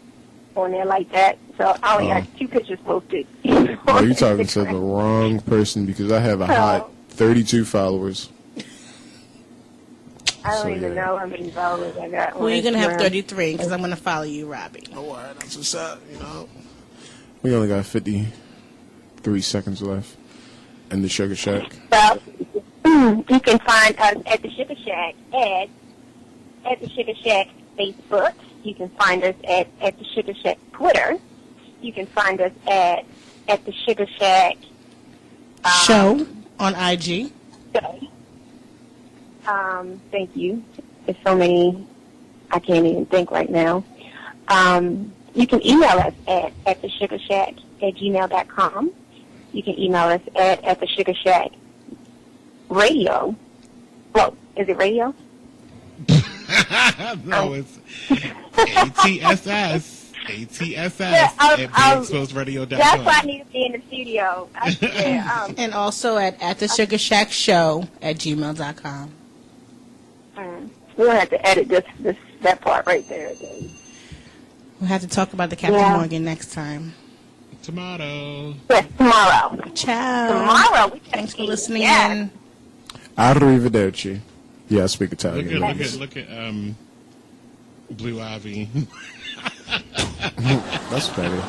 on there like that. So I only got 2 pictures posted. Oh, you're talking to the wrong person because I have a hot 32 followers. I don't even know how many followers I got. Well, you're going to have 33 because I'm going to follow you, Robbie. Oh, all right, that's what's up, you know. We only got 53 seconds left in the Sugar Shack. Well, you can find us at the Sugar Shack at the Sugar Shack Facebook. You can find us at the Sugar Shack Twitter. You can find us at the Sugar Shack show on IG. Thank you. There's so many I can't even think right now. You can email us at thesugarshack@gmail.com. You can email us at the Sugar Shack Radio. Well, is it radio? No, it's ATSS. ATSS at BeExposedRadio.com. That's why I need to be in the studio. And also at the Sugar Shack Show @gmail.com. We'll have to edit that part right there. We'll have to talk about the Captain Morgan next time. Tomorrow. Yes, tomorrow. Ciao. Tomorrow. Thanks for listening in. Arrivederci. Yeah, I speak Italian. Look at Blue Ivy. That's better.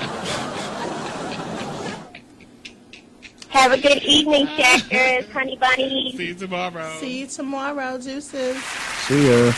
Have a good evening, Shackers, honey bunny. See you tomorrow. See you tomorrow, Deuces. See ya.